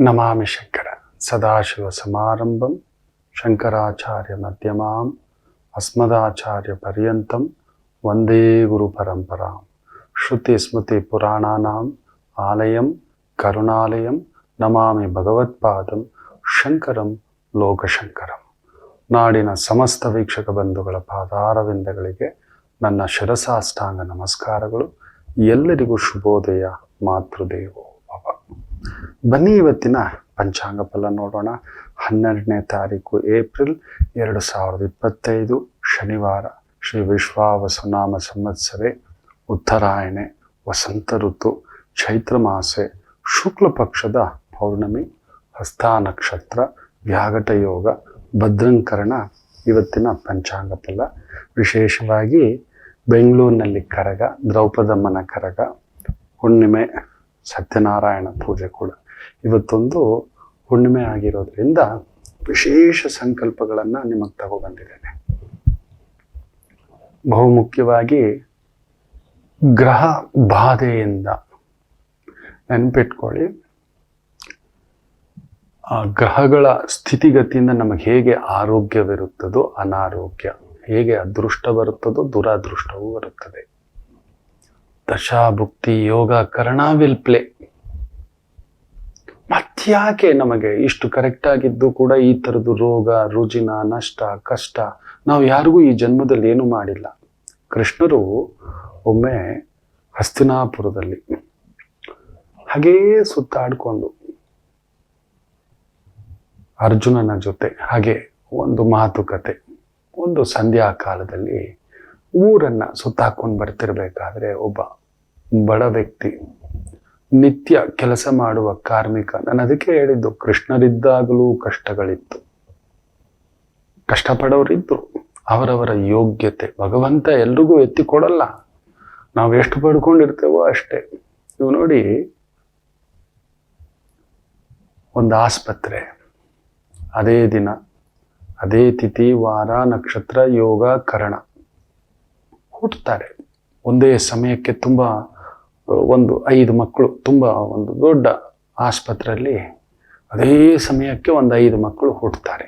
ನಮಾಮಿ ಶಂಕರ ಸದಾಶಿವ ಸಮಾರಂಭಂ ಶಂಕರಾಚಾರ್ಯ ಮಧ್ಯಮಾಂ ಅಸ್ಮದಾಚಾರ್ಯ ಪರ್ಯಂತಂ ವಂದೇ ಗುರು ಪರಂಪರಾಂ ಶ್ರುತಿ ಸ್ಮೃತಿ ಪುರಾಣಾನಾಂ ಆಲಯಂ ಕರುಣಾಲಯಂ ನಮಾಮಿ ಭಗವತ್ಪಾದಂ ಶಂಕರಂ ಲೋಕಶಂಕರಂ. ನಾಡಿನ ಸಮಸ್ತ ವೀಕ್ಷಕ ಬಂಧುಗಳ ಪಾದಾರವಿಂದಗಳಿಗೆ ನನ್ನ ಶಿರಸಾಷ್ಟಾಂಗ ನಮಸ್ಕಾರಗಳು. ಎಲ್ಲರಿಗೂ ಶುಭೋದಯ. ಮಾತೃದೇವೋ ಭವ. ಬನ್ನಿ ಇವತ್ತಿನ ಪಂಚಾಂಗ ಫಲ ನೋಡೋಣ. 12ನೇ ತಾರೀಕು ಏಪ್ರಿಲ್ 2025 ಶನಿವಾರ. ಶ್ರೀ ವಿಶ್ವಾವಸುನಾಮ ಸಂವತ್ಸರೆ ಉತ್ತರಾಯಣೆ ವಸಂತ ಋತು ಚೈತ್ರ ಮಾಸೆ ಶುಕ್ಲ ಪಕ್ಷದ ಪೌರ್ಣಮಿ ಹಸ್ತ ನಕ್ಷತ್ರ ವ್ಯಾಘಟ ಯೋಗ ಭದ್ರಂಕರಣ. ಇವತ್ತಿನ ಪಂಚಾಂಗ ಫಲ ವಿಶೇಷವಾಗಿ ಬೆಂಗಳೂರಿನಲ್ಲಿ ಕರಗ, ದ್ರೌಪದಮ್ಮನ ಕರಗ, ಹುಣ್ಣಿಮೆ, ಸತ್ಯನಾರಾಯಣ ಪೂಜೆ ಕೂಡ ಇವತ್ತೊಂದು ಹುಣ್ಣಿಮೆ ಆಗಿರೋದ್ರಿಂದ ವಿಶೇಷ ಸಂಕಲ್ಪಗಳನ್ನು ನಿಮಗೆ ತಗೊಬಂದಿದ್ದೇನೆ. ಬಹುಮುಖ್ಯವಾಗಿ ಗ್ರಹ ಬಾಧೆಯಿಂದ ನೆನಪಿಟ್ಕೊಳ್ಳಿ. ಆ ಗ್ರಹಗಳ ಸ್ಥಿತಿಗತಿಯಿಂದ ನಮಗೆ ಹೇಗೆ ಆರೋಗ್ಯವಿರುತ್ತದೋ ಅನಾರೋಗ್ಯ, ಹೇಗೆ ಅದೃಷ್ಟ ಬರುತ್ತದೋ ದುರಾದೃಷ್ಟವೂ ಬರುತ್ತದೆ. ದಶಾಭುಕ್ತಿ ಯೋಗ ಕರಣ ವಿಲ್ ಪ್ಲೇ. ಮತ್ಯಾಕೆ ನಮಗೆ ಇಷ್ಟು ಕರೆಕ್ಟ್ ಆಗಿದ್ದು ಕೂಡ ಈ ಥರದ್ದು ರೋಗ ರುಜಿನ ನಷ್ಟ ಕಷ್ಟ ನಾವು ಯಾರಿಗೂ ಈ ಜನ್ಮದಲ್ಲಿ ಏನು ಮಾಡಿಲ್ಲ. ಕೃಷ್ಣರು ಒಮ್ಮೆ ಹಸ್ತಿನಾಪುರದಲ್ಲಿ ಹಾಗೇ ಸುತ್ತಾಡಿಕೊಂಡು ಅರ್ಜುನನ ಜೊತೆ ಹಾಗೆ ಒಂದು ಮಾತುಕತೆ, ಒಂದು ಸಂಧ್ಯಾ ಕಾಲದಲ್ಲಿ ಊರನ್ನ ಸುತ್ತಾಕೊಂಡು ಬರ್ತಿರ್ಬೇಕಾದ್ರೆ ಒಬ್ಬ ಬಡ ವ್ಯಕ್ತಿ, ನಿತ್ಯ ಕೆಲಸ ಮಾಡುವ ಕಾರ್ಮಿಕ, ನಾನು ಅದಕ್ಕೆ ಹೇಳಿದ್ದು ಕೃಷ್ಣರಿದ್ದಾಗಲೂ ಕಷ್ಟಗಳಿತ್ತು, ಕಷ್ಟಪಡೋರಿದ್ರು. ಅವರವರ ಯೋಗ್ಯತೆ ಭಗವಂತ ಎಲ್ರಿಗೂ ಎತ್ತಿ ಕೊಡಲ್ಲ, ನಾವು ಎಷ್ಟು ಪಡ್ಕೊಂಡಿರ್ತೇವೋ ಅಷ್ಟೇ. ನೀವು ನೋಡಿ, ಒಂದು ಆಸ್ಪತ್ರೆ, ಅದೇ ದಿನ ಅದೇ ತಿಥಿ ವಾರ ನಕ್ಷತ್ರ ಯೋಗ ಕರಣ ಹುಟ್ಟುತ್ತಾರೆ. ಒಂದೇ ಸಮಯಕ್ಕೆ ಒಂದು 5 ಮಕ್ಕಳು, ಒಂದು ದೊಡ್ಡ ಆಸ್ಪತ್ರೆಯಲ್ಲಿ ಅದೇ ಸಮಯಕ್ಕೆ ಒಂದು 5 ಮಕ್ಕಳು ಹುಟ್ಟುತ್ತಾರೆ.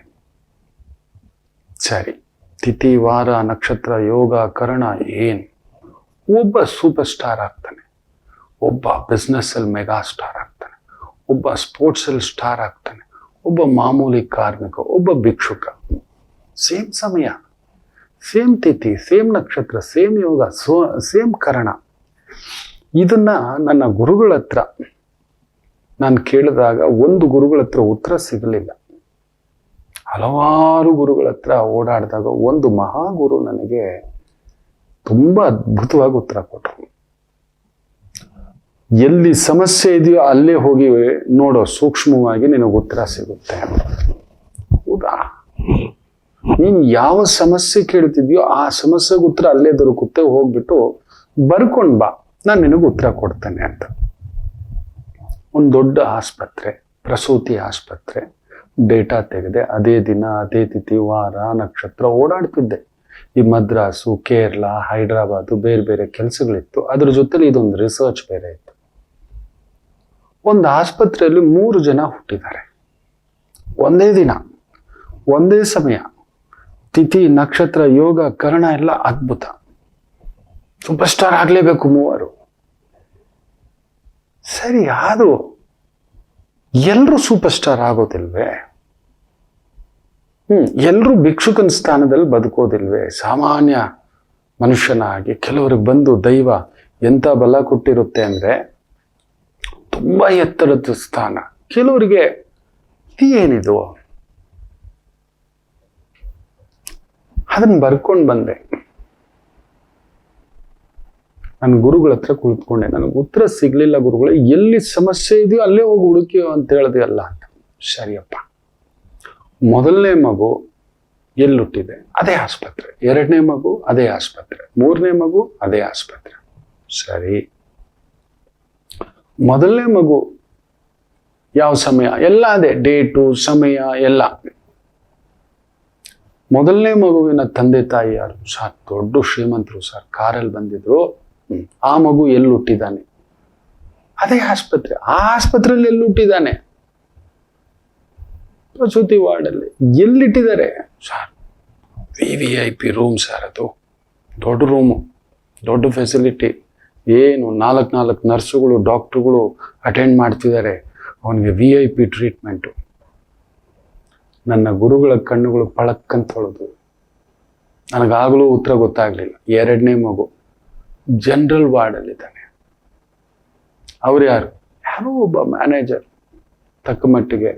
ಸರಿ, ತಿಥಿ ವಾರ ನಕ್ಷತ್ರ ಯೋಗ ಕರಣ ಏನು, ಒಬ್ಬ ಸೂಪರ್ ಸ್ಟಾರ್ ಆಗ್ತಾನೆ, ಒಬ್ಬ ಬಿಸ್ನೆಸ್ಸಲ್ಲಿ ಮೆಗಾ ಸ್ಟಾರ್ ಆಗ್ತಾನೆ, ಒಬ್ಬ ಸ್ಪೋರ್ಟ್ಸಲ್ಲಿ ಸ್ಟಾರ್ ಆಗ್ತಾನೆ, ಒಬ್ಬ ಮಾಮೂಲಿ ಕಾರ್ಮಿಕ, ಒಬ್ಬ ಭಿಕ್ಷುಕ. ಸೇಮ್ ಸಮಯ, ಸೇಮ್ ತಿಥಿ, ಸೇಮ್ ನಕ್ಷತ್ರ, ಸೇಮ್ ಯೋಗ, ಸೇಮ್ ಕರಣ. ಇದನ್ನ ನನ್ನ ಗುರುಗಳ ಹತ್ರ ನಾನು ಕೇಳಿದಾಗ ಒಂದು ಗುರುಗಳ ಹತ್ರ ಉತ್ತರ ಸಿಗಲಿಲ್ಲ. ಹಲವಾರು ಗುರುಗಳ ಹತ್ರ ಓಡಾಡಿದಾಗ ಒಂದು ಮಹಾಗುರು ನನಗೆ ತುಂಬಾ ಅದ್ಭುತವಾಗಿ ಉತ್ತರ ಕೊಟ್ಟರು. ಎಲ್ಲಿ ಸಮಸ್ಯೆ ಇದೆಯೋ ಅಲ್ಲೇ ಹೋಗಿ ನೋಡೋ, ಸೂಕ್ಷ್ಮವಾಗಿ ನಿನಗೆ ಉತ್ತರ ಸಿಗುತ್ತೆ. ಹೌದಾ? ನೀನು ಯಾವ ಸಮಸ್ಯೆ ಕೇಳ್ತಿದ್ಯೋ ಆ ಸಮಸ್ಯೆಗೆ ಉತ್ತರ ಅಲ್ಲೇ ದೊರಕುತ್ತೆ. ಹೋಗ್ಬಿಟ್ಟು ಬರ್ಕೊಂಡ್ ಬಾ, ನಾನು ನಿನಗೆ ಉತ್ತರ ಕೊಡ್ತೇನೆ ಅಂತ. ಒಂದು ದೊಡ್ಡ ಆಸ್ಪತ್ರೆ, ಪ್ರಸೂತಿ ಆಸ್ಪತ್ರೆ, ಡೇಟಾ ತೆಗೆದೆ. ಅದೇ ದಿನ ಅದೇ ತಿಥಿ ವಾರ ನಕ್ಷತ್ರ ಓಡಾಡ್ತಿದ್ದೆ. ಈ ಮದ್ರಾಸು, ಕೇರಳ, ಹೈದರಾಬಾದು ಬೇರೆ ಬೇರೆ ಕೆಲಸಗಳಿತ್ತು. ಅದ್ರ ಜೊತೆಲಿ ಇದೊಂದು ರಿಸರ್ಚ್ ಬೇರೆ ಇತ್ತು. ಒಂದು ಆಸ್ಪತ್ರೆಯಲ್ಲಿ 3 ಜನ ಹುಟ್ಟಿದ್ದಾರೆ. ಒಂದೇ ದಿನ, ಒಂದೇ ಸಮಯ, ತಿಥಿ ನಕ್ಷತ್ರ ಯೋಗ ಕರಣ ಎಲ್ಲ ಅದ್ಭುತ. ಸೂಪರ್ ಸ್ಟಾರ್ ಆಗ್ಲೇಬೇಕು 3. ಸರಿ, ಅದು ಎಲ್ರೂ ಸೂಪರ್ ಸ್ಟಾರ್ ಆಗೋದಿಲ್ವೇ? ಎಲ್ರೂ ಭಿಕ್ಷುಕನ ಸ್ಥಾನದಲ್ಲಿ ಬದುಕೋದಿಲ್ವೇ? ಸಾಮಾನ್ಯ ಮನುಷ್ಯನಾಗಿ ಕೆಲವರಿಗೆ ಬಂದು ದೈವ ಎಂತ ಬಲ ಕೊಟ್ಟಿರುತ್ತೆ ಅಂದ್ರೆ ತುಂಬಾ ಎತ್ತರದ ಸ್ಥಾನ. ಕೆಲವರಿಗೆ ಏನಿದು, ಅದನ್ನ ಬರ್ಕೊಂಡು ಬಂದೆ. ನನ್ನ ಗುರುಗಳ ಹತ್ರ ಕುಳಿತುಕೊಂಡೆ. ನನಗೆ ಉತ್ತರ ಸಿಗ್ಲಿಲ್ಲ. ಗುರುಗಳೇ, ಎಲ್ಲಿ ಸಮಸ್ಯೆ ಇದೆಯೋ ಅಲ್ಲೇ ಹೋಗಿ ಹುಡುಕಿ ಅಂತ ಹೇಳಿದೆ ಅಲ್ಲ ಅಂತ. ಸರಿಯಪ್ಪ, ಮೊದಲನೇ ಮಗು ಎಲ್ಲಿ ಹುಟ್ಟಿದೆ? ಅದೇ ಆಸ್ಪತ್ರೆ. 2ನೇ ಮಗು ಅದೇ ಆಸ್ಪತ್ರೆ. 3ನೇ ಮಗು ಅದೇ ಆಸ್ಪತ್ರೆ. ಸರಿ, ಮೊದಲನೇ ಮಗು ಯಾವ ಸಮಯ ಎಲ್ಲ ಅದೇ, ಡೇಟು ಸಮಯ ಎಲ್ಲ. ಮೊದಲನೇ ಮಗುವಿನ ತಂದೆ ತಾಯಿ ಯಾರು? ಸರ್ ದೊಡ್ಡ ಶ್ರೀಮಂತರು ಸರ್, ಕಾರಲ್ಲಿ ಬಂದಿದ್ರು. ಆ ಮಗು ಎಲ್ಲಿ ಹುಟ್ಟಿದ್ದಾನೆ? ಅದೇ ಆಸ್ಪತ್ರೆ. ಆ ಆಸ್ಪತ್ರೆಯಲ್ಲಿ ಎಲ್ಲಿ ಹುಟ್ಟಿದ್ದಾನೆ? ಪ್ರಸೂತಿ ವಾರ್ಡಲ್ಲಿ ಎಲ್ಲಿಟ್ಟಿದ್ದಾರೆ ಸರ್? VIP ರೂಮ್ ಸರ್, ಅದು ದೊಡ್ಡ ರೂಮು, ದೊಡ್ಡ ಫೆಸಿಲಿಟಿ. ಏನು 4 ನರ್ಸುಗಳು ಡಾಕ್ಟ್ರುಗಳು ಅಟೆಂಡ್ ಮಾಡ್ತಿದ್ದಾರೆ. ಅವನಿಗೆ VIP ಟ್ರೀಟ್ಮೆಂಟು. ನನ್ನ ಗುರುಗಳ ಕಣ್ಣುಗಳು ಪಳಕ್ಕಂತ ಹೊಳೆದು. ನನಗಾಗಲೂ ಉತ್ತರ ಗೊತ್ತಾಗಲಿಲ್ಲ. 2ನೇ ಮಗು ಜನರಲ್ ವಾರ್ಡಲ್ಲಿದ್ದಾನೆ. ಅವ್ರು ಯಾರೋ ಒಬ್ಬ ಮ್ಯಾನೇಜರ್, ತಕ್ಕ ಮಟ್ಟಿಗೆ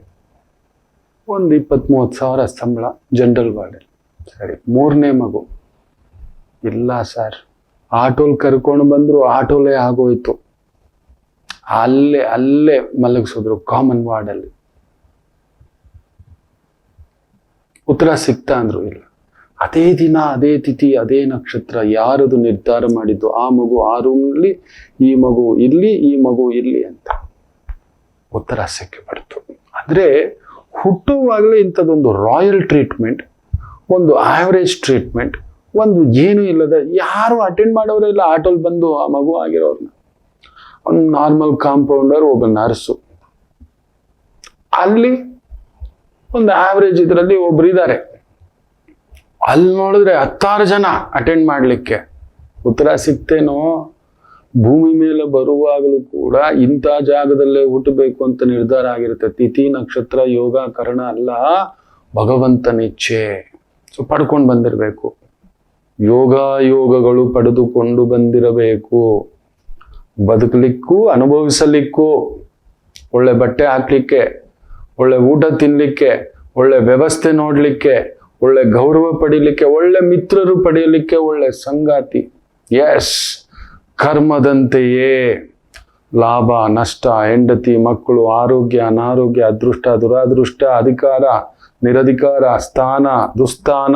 ಒಂದು 20-30 ಸಾವಿರ ಸಂಬಳ, ಜನರಲ್ ವಾರ್ಡಲ್ಲಿ. ಸರಿ, 3ನೇ ಮಗು ಇಲ್ಲ ಸರ್, ಆಟೋಲ್ ಕರ್ಕೊಂಡು ಬಂದ್ರು, ಆಟೋಲೇ ಆಗೋಯ್ತು. ಅಲ್ಲೇ ಮಲಗಿಸಿದ್ರು ಕಾಮನ್ ವಾರ್ಡಲ್ಲಿ. ಉತ್ತರ ಸಿಗ್ತಾ ಅಂದ್ರು ಇಲ್ಲ. ಅದೇ ದಿನ, ಅದೇ ತಿಥಿ, ಅದೇ ನಕ್ಷತ್ರ, ಯಾರದು ನಿರ್ಧಾರ ಮಾಡಿದ್ದು? ಆ ಮಗು ಆ ರೂಮ್ನಲ್ಲಿ, ಈ ಮಗು ಇಲ್ಲಿ, ಈ ಮಗು ಇಲ್ಲಿ ಅಂತ ಉತ್ತರ ಸಿಕ್ಕಿ ಬಿಡ್ತು. ಅಂದ್ರೆ ಹುಟ್ಟುವಾಗಲೇ ಇಂಥದ್ದೊಂದು ರಾಯಲ್ ಟ್ರೀಟ್ಮೆಂಟ್, ಒಂದು ಆವರೇಜ್ ಟ್ರೀಟ್ಮೆಂಟ್, ಒಂದು ಏನು ಇಲ್ಲದ, ಯಾರು ಅಟೆಂಡ್ ಮಾಡೋರೇ ಇಲ್ಲ. ಆಟೋಲ್ ಬಂದು ಆ ಮಗು ಆಗಿರೋರ್ನ, ಒಂದು ನಾರ್ಮಲ್ ಕಾಂಪೌಂಡರ್, ಒಬ್ಬ ನರ್ಸು, ಅಲ್ಲಿ ಒಂದು ಆವರೇಜ್ ಇದರಲ್ಲಿ ಒಬ್ರು ಇದ್ದಾರೆ. ಅಲ್ಲಿ ನೋಡಿದ್ರೆ 16 ಜನ ಅಟೆಂಡ್ ಮಾಡಲಿಕ್ಕೆ. ಉತ್ತರ ಸಿಗ್ತೇನೋ? ಭೂಮಿ ಮೇಲೆ ಬರುವಾಗಲೂ ಕೂಡ ಇಂಥ ಜಾಗದಲ್ಲೇ ಹುಟ್ಟಬೇಕು ಅಂತ ನಿರ್ಧಾರ ಆಗಿರುತ್ತೆ. ತಿಥಿ ನಕ್ಷತ್ರ ಯೋಗ ಕರ್ಣ ಅಲ್ಲ, ಭಗವಂತನಿಚ್ಛೆ. ಸೊ ಪಡ್ಕೊಂಡು ಬಂದಿರಬೇಕು, ಯೋಗಗಳು ಪಡೆದುಕೊಂಡು ಬಂದಿರಬೇಕು. ಬದುಕಲಿಕ್ಕೂ ಅನುಭವಿಸಲಿಕ್ಕೂ, ಒಳ್ಳೆ ಬಟ್ಟೆ ಹಾಕ್ಲಿಕ್ಕೆ, ಒಳ್ಳೆ ಊಟ ತಿನ್ಲಿಕ್ಕೆ, ಒಳ್ಳೆ ವ್ಯವಸ್ಥೆ ನೋಡ್ಲಿಕ್ಕೆ, ಒಳ್ಳೆ ಗೌರವ ಪಡೀಲಿಕ್ಕೆ, ಒಳ್ಳೆ ಮಿತ್ರರು ಪಡೆಯಲಿಕ್ಕೆ, ಒಳ್ಳೆ ಸಂಗಾತಿ. ಎಸ್, ಕರ್ಮದಂತೆಯೇ ಲಾಭ ನಷ್ಟ, ಹೆಂಡತಿ ಮಕ್ಕಳು, ಆರೋಗ್ಯ ಅನಾರೋಗ್ಯ, ಅದೃಷ್ಟ ದುರಾದೃಷ್ಟ, ಅಧಿಕಾರ ನಿರಧಿಕಾರ, ಸ್ಥಾನ ದುಸ್ಥಾನ,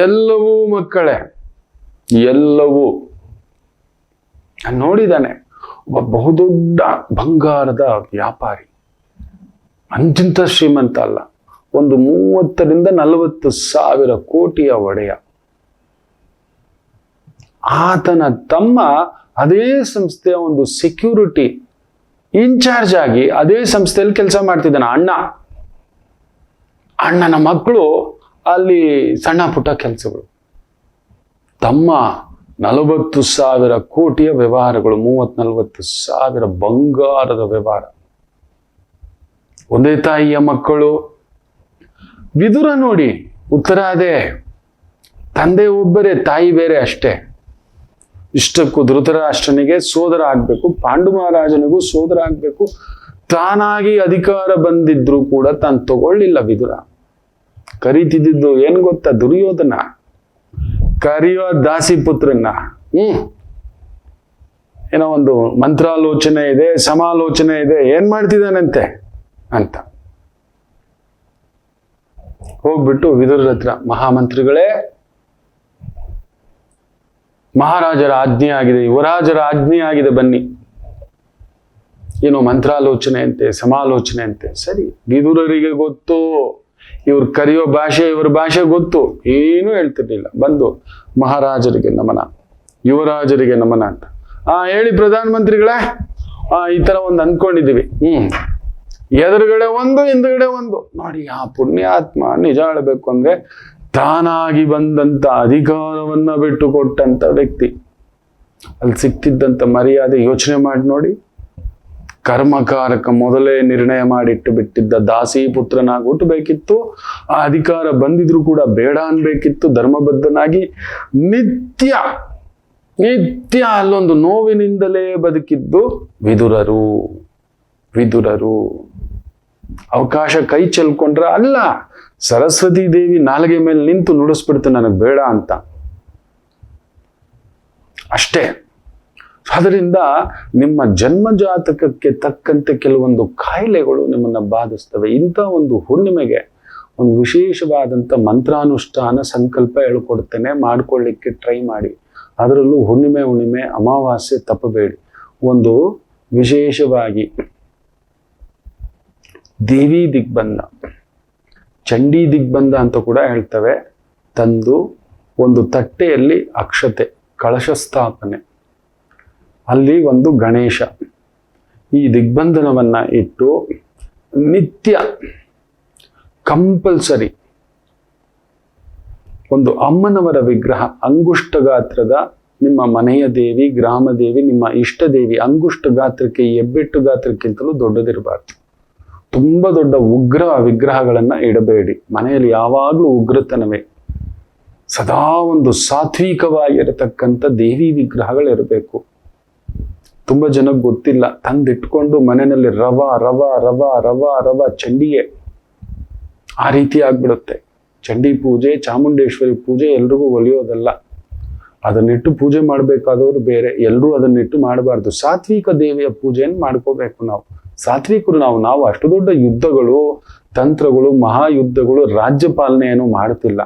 ಎಲ್ಲವೂ ಮಕ್ಕಳೇ, ಎಲ್ಲವೂ. ನೋಡಿದಾನೆ ಒಬ್ಬ ಬಹುದೊಡ್ಡ ಬಂಗಾರದ ವ್ಯಾಪಾರಿ, ಅಂತಿಂತ ಶ್ರೀಮಂತ ಅಲ್ಲ, ಒಂದು 30-40 ಸಾವಿರ ಕೋಟಿಯ ಒಡೆಯ. ಆತನ ತಮ್ಮ ಅದೇ ಸಂಸ್ಥೆಯ ಒಂದು ಸೆಕ್ಯೂರಿಟಿ ಇನ್ಚಾರ್ಜ್ ಆಗಿ ಅದೇ ಸಂಸ್ಥೆಯಲ್ಲಿ ಕೆಲಸ ಮಾಡ್ತಿದ್ದಾನೆ. ಅಣ್ಣನ ಮಕ್ಕಳು ಅಲ್ಲಿ ಸಣ್ಣ ಪುಟ್ಟ ಕೆಲಸಗಳು. ತಮ್ಮ 40 ಸಾವಿರ ಕೋಟಿಯ ವ್ಯವಹಾರಗಳು, 30-40 ಸಾವಿರ ಬಂಗಾರದ ವ್ಯವಹಾರ. ಒಂದೇ ತಾಯಿಯ ಮಕ್ಕಳು. ವಿದುರ ನೋಡಿ, ಉತ್ತರ ಅದೇ, ತಂದೆ ಒಬ್ಬರೇ, ತಾಯಿ ಬೇರೆ ಅಷ್ಟೇ. ಇಷ್ಟಕ್ಕೂ ಧೃತರಾಷ್ಟ್ರನಿಗೆ ಸೋದರ ಆಗ್ಬೇಕು, ಪಾಂಡು ಮಹಾರಾಜನಿಗೂ ಸೋದರ ಆಗ್ಬೇಕು. ತಾನಾಗಿ ಅಧಿಕಾರ ಬಂದಿದ್ರು ಕೂಡ ತಾನು ತಗೊಳ್ಳಿಲ್ಲ ವಿದುರ. ಕರೀತಿದ್ದು ಏನ್ ಗೊತ್ತಾ? ದುರ್ಯೋಧನ ಕರೆಯೋ ದಾಸಿ ಪುತ್ರನ್ನ. ಏನೋ ಒಂದು ಮಂತ್ರಾಲೋಚನೆ ಇದೆ, ಸಮಾಲೋಚನೆ ಇದೆ, ಏನ್ ಮಾಡ್ತಿದ್ದಾನಂತೆ ಅಂತ ಹೋಗ್ಬಿಟ್ಟು ವಿದುರರ ಹತ್ರ, ಮಹಾಮಂತ್ರಿಗಳೇ, ಮಹಾರಾಜರ ಆಜ್ಞೆ ಆಗಿದೆ, ಯುವರಾಜರ ಆಜ್ಞೆ ಆಗಿದೆ, ಬನ್ನಿ. ಏನೋ ಮಂತ್ರಾಲೋಚನೆ ಅಂತೆ, ಸಮಾಲೋಚನೆ ಅಂತೆ. ಸರಿ, ವಿದುರರಿಗೆ ಗೊತ್ತು, ಇವ್ರು ಕರೆಯೋ ಭಾಷೆ, ಇವ್ರ ಭಾಷೆ ಗೊತ್ತು, ಏನೂ ಹೇಳ್ತಿರ್ಲಿಲ್ಲ. ಬಂದು ಮಹಾರಾಜರಿಗೆ ನಮನ, ಯುವರಾಜರಿಗೆ ನಮನ ಅಂತ. ಹೇಳಿ ಪ್ರಧಾನ ಮಂತ್ರಿಗಳೇ, ಈ ತರ ಒಂದು ಅಂದ್ಕೊಂಡಿದ್ದೀವಿ. ಎದುರುಗಡೆ ಒಂದು, ಹಿಂದುಗಡೆ ಒಂದು. ನೋಡಿ, ಆ ಪುಣ್ಯಾತ್ಮ ನಿಜ ಹೇಳಬೇಕು ಅಂದ್ರೆ ತಾನಾಗಿ ಬಂದಂತ ಅಧಿಕಾರವನ್ನ ಬಿಟ್ಟು ಕೊಟ್ಟಂತ ವ್ಯಕ್ತಿ. ಅಲ್ಲಿ ಸಿಕ್ತಿದ್ದಂತ ಮರ್ಯಾದೆ ಯೋಚನೆ ಮಾಡಿ ನೋಡಿ. ಕರ್ಮಕಾರಕ ಮೊದಲೇ ನಿರ್ಣಯ ಮಾಡಿಟ್ಟು ಬಿಟ್ಟಿದ್ದ ದಾಸಿ ಪುತ್ರನಾಗಿ ಹುಟ್ಟಬೇಕಿತ್ತು. ಆ ಅಧಿಕಾರ ಬಂದಿದ್ರು ಕೂಡ ಬೇಡ ಅನ್ಬೇಕಿತ್ತು. ಧರ್ಮಬದ್ಧನಾಗಿ ನಿತ್ಯ ಅಲ್ಲೊಂದು ನೋವಿನಿಂದಲೇ ಬದುಕಿದ್ದು ವಿದುರರು. ಅವಕಾಶ ಕೈ ಚೆಲ್ಕೊಂಡ್ರ ಅಲ್ಲ, ಸರಸ್ವತಿ ದೇವಿ ನಾಲಿಗೆ ಮೇಲೆ ನಿಂತು ನುಡಿಸ್ಬಿಡ್ತು, ನನಗೆ ಬೇಡ ಅಂತ ಅಷ್ಟೇ. ಅದರಿಂದ ನಿಮ್ಮ ಜನ್ಮ ಜಾತಕಕ್ಕೆ ತಕ್ಕಂತೆ ಕೆಲವೊಂದು ಕಾಯಿಲೆಗಳು ನಿಮ್ಮನ್ನ ಬಾಧಿಸ್ತವೆ. ಇಂಥ ಒಂದು ಹುಣ್ಣಿಮೆಗೆ ಒಂದು ವಿಶೇಷವಾದಂಥ ಮಂತ್ರಾನುಷ್ಠಾನ ಸಂಕಲ್ಪ ಹೇಳ್ಕೊಡ್ತೇನೆ, ಮಾಡ್ಕೊಳ್ಳಿಕ್ಕೆ ಟ್ರೈ ಮಾಡಿ. ಅದರಲ್ಲೂ ಹುಣ್ಣಿಮೆ ಅಮಾವಾಸ್ಯೆ ತಪ್ಪಬೇಡಿ. ಒಂದು ವಿಶೇಷವಾಗಿ ದೇವಿ ದಿಗ್ಬಂಧ, ಚಂಡಿ ದಿಗ್ಬಂಧ ಅಂತ ಕೂಡ ಹೇಳ್ತವೆ. ತಂದು ಒಂದು ತಟ್ಟೆಯಲ್ಲಿ ಅಕ್ಷತೆ, ಕಳಶ ಸ್ಥಾಪನೆ, ಅಲ್ಲಿ ಒಂದು ಗಣೇಶ, ಈ ದಿಗ್ಬಂಧನವನ್ನ ಇಟ್ಟು ನಿತ್ಯ ಕಂಪಲ್ಸರಿ ಒಂದು ಅಮ್ಮನವರ ವಿಗ್ರಹ ಅಂಗುಷ್ಟ ಗಾತ್ರದ, ನಿಮ್ಮ ಮನೆಯ ದೇವಿ, ಗ್ರಾಮ ದೇವಿ, ನಿಮ್ಮ ಇಷ್ಟ ದೇವಿ ಅಂಗುಷ್ಟ ಗಾತ್ರಕ್ಕೆ, ಹೆಬ್ಬೆಟ್ಟು ಗಾತ್ರಕ್ಕಿಂತಲೂ ದೊಡ್ಡದಿರಬಾರ್ದು. ತುಂಬಾ ದೊಡ್ಡ ಉಗ್ರ ವಿಗ್ರಹಗಳನ್ನ ಇಡಬೇಡಿ. ಮನೆಯಲ್ಲಿ ಯಾವಾಗಲೂ ಉಗ್ರತನವೇ. ಸದಾ ಒಂದು ಸಾತ್ವಿಕವಾಗಿರತಕ್ಕಂಥ ದೇವಿ ವಿಗ್ರಹಗಳಿರಬೇಕು. ತುಂಬಾ ಜನಕ್ಕೆ ಗೊತ್ತಿಲ್ಲ, ತಂದಿಟ್ಕೊಂಡು ಮನೆಯಲ್ಲಿ ರವ ರವ ರವ ರವ ರವ ಚಂಡಿಗೆ ಆ ರೀತಿ ಆಗ್ಬಿಡುತ್ತೆ. ಚಂಡಿ ಪೂಜೆ, ಚಾಮುಂಡೇಶ್ವರಿ ಪೂಜೆ ಎಲ್ರಿಗೂ ಒಲಿಯೋದಲ್ಲ. ಅದನ್ನಿಟ್ಟು ಪೂಜೆ ಮಾಡಬೇಕಾದವರು ಬೇರೆ, ಎಲ್ಲರೂ ಅದನ್ನಿಟ್ಟು ಮಾಡಬಾರ್ದು. ಸಾತ್ವಿಕ ದೇವಿಯ ಪೂಜೆಯನ್ನು ಮಾಡ್ಕೋಬೇಕು. ನಾವು ಸಾತ್ವಿಕರು. ನಾವು ಅಷ್ಟು ದೊಡ್ಡ ಯುದ್ಧಗಳು, ತಂತ್ರಗಳು, ಮಹಾಯುದ್ಧಗಳು, ರಾಜ್ಯ ಪಾಲನೆಯನ್ನು ಮಾಡ್ತಿಲ್ಲ.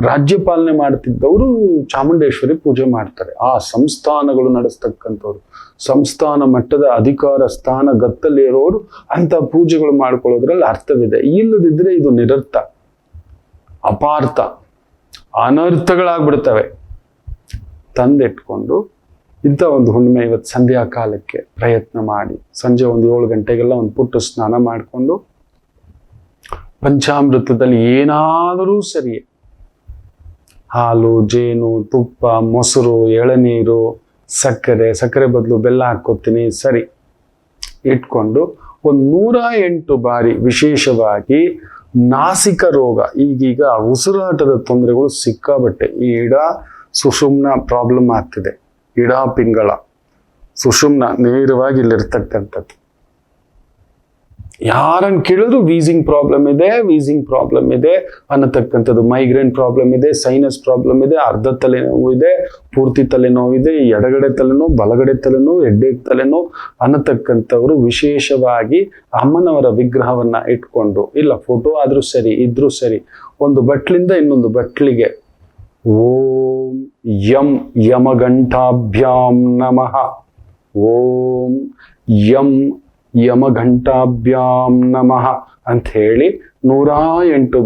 ರಾಜ್ಯ ಪಾಲನೆ ಮಾಡ್ತಿದ್ದವರು ಚಾಮುಂಡೇಶ್ವರಿ ಪೂಜೆ ಮಾಡ್ತಾರೆ. ಆ ಸಂಸ್ಥಾನಗಳು ನಡೆಸ್ತಕ್ಕಂಥವ್ರು, ಸಂಸ್ಥಾನ ಮಟ್ಟದ ಅಧಿಕಾರ ಸ್ಥಾನ ಗತ್ತಲ್ಲಿ ಇರೋರು ಅಂತ ಪೂಜೆಗಳು ಮಾಡ್ಕೊಳ್ಳೋದ್ರಲ್ಲಿ ಅರ್ಥವಿದೆ. ಇಲ್ಲದಿದ್ರೆ ಇದು ನಿರರ್ಥ, ಅಪಾರ್ಥ, ಅನರ್ಥಗಳಾಗ್ಬಿಡ್ತವೆ. ತಂದಿಟ್ಕೊಂಡು ಇಂಥ ಒಂದು ಹುಣ್ಣಿಮೆ ಇವತ್ತು ಸಂಧ್ಯಾ ಕಾಲಕ್ಕೆ ಪ್ರಯತ್ನ ಮಾಡಿ, ಸಂಜೆ ಒಂದು 7 ಗಂಟೆಗೆಲ್ಲ ಒಂದು ಪುಟ್ಟ ಸ್ನಾನ ಮಾಡಿಕೊಂಡು ಪಂಚಾಮೃತದಲ್ಲಿ ಏನಾದರೂ ಸರಿ, ಹಾಲು, ಜೇನು, ತುಪ್ಪ, ಮೊಸರು, ಎಳನೀರು, ಸಕ್ಕರೆ ಬದಲು ಬೆಲ್ಲ ಹಾಕ್ಕೋತೀನಿ, ಸರಿ ಇಟ್ಕೊಂಡು ಒಂದು 108 ಬಾರಿ ವಿಶೇಷವಾಗಿ ನಾಸಿಕ ರೋಗ, ಈಗೀಗ ಉಸಿರಾಟದ ತೊಂದರೆಗಳು ಸಿಕ್ಕಾಬಟ್ಟೆ. ಈ ಇಡ ಸುಷುಮ್ನ ಪ್ರಾಬ್ಲಮ್ ಆಗ್ತಿದೆ. ಇಡ ಪಿಂಗಳ ಸುಷುಮ್ನ ನೇರವಾಗಿ ಇಲ್ಲಿರ್ತಕ್ಕಂಥದ್ದು. ಯಾರನ್ನು ಕೇಳಿದ್ರು ವೀಸಿಂಗ್ ಪ್ರಾಬ್ಲಮ್ ಇದೆ ಅನ್ನತಕ್ಕಂಥದ್ದು. ಮೈಗ್ರೇನ್ ಪ್ರಾಬ್ಲಮ್ ಇದೆ, ಸೈನಸ್ ಪ್ರಾಬ್ಲಮ್ ಇದೆ, ಅರ್ಧ ತಲೆನೋವು ಇದೆ, ಪೂರ್ತಿ ತಲೆನೋವಿದೆ, ಎಡಗಡೆ ತಲೆನೋವು, ಬಲಗಡೆ ತಲೆನೋವು, ಎಡ್ಡೆ ತಲೆನೋವು ಅನ್ನತಕ್ಕಂಥವ್ರು ವಿಶೇಷವಾಗಿ ಅಮ್ಮನವರ ವಿಗ್ರಹವನ್ನ ಇಟ್ಕೊಂಡು, ಇಲ್ಲ ಫೋಟೋ ಆದ್ರೂ ಸರಿ, ಇದ್ರೂ ಸರಿ, ಒಂದು ಬಟ್ಲಿಂದ ಇನ್ನೊಂದು ಬಟ್ಲಿಗೆ ಓಂ ಯಂ ಯಮಘಂಟಾಭ್ಯಾಂ ನಮಃ, ಓಂ ಯಂ ಯಮಘಂಟಾಭ್ಯಾಂ ನಮಃ ಅಂತ ಹೇಳಿ 108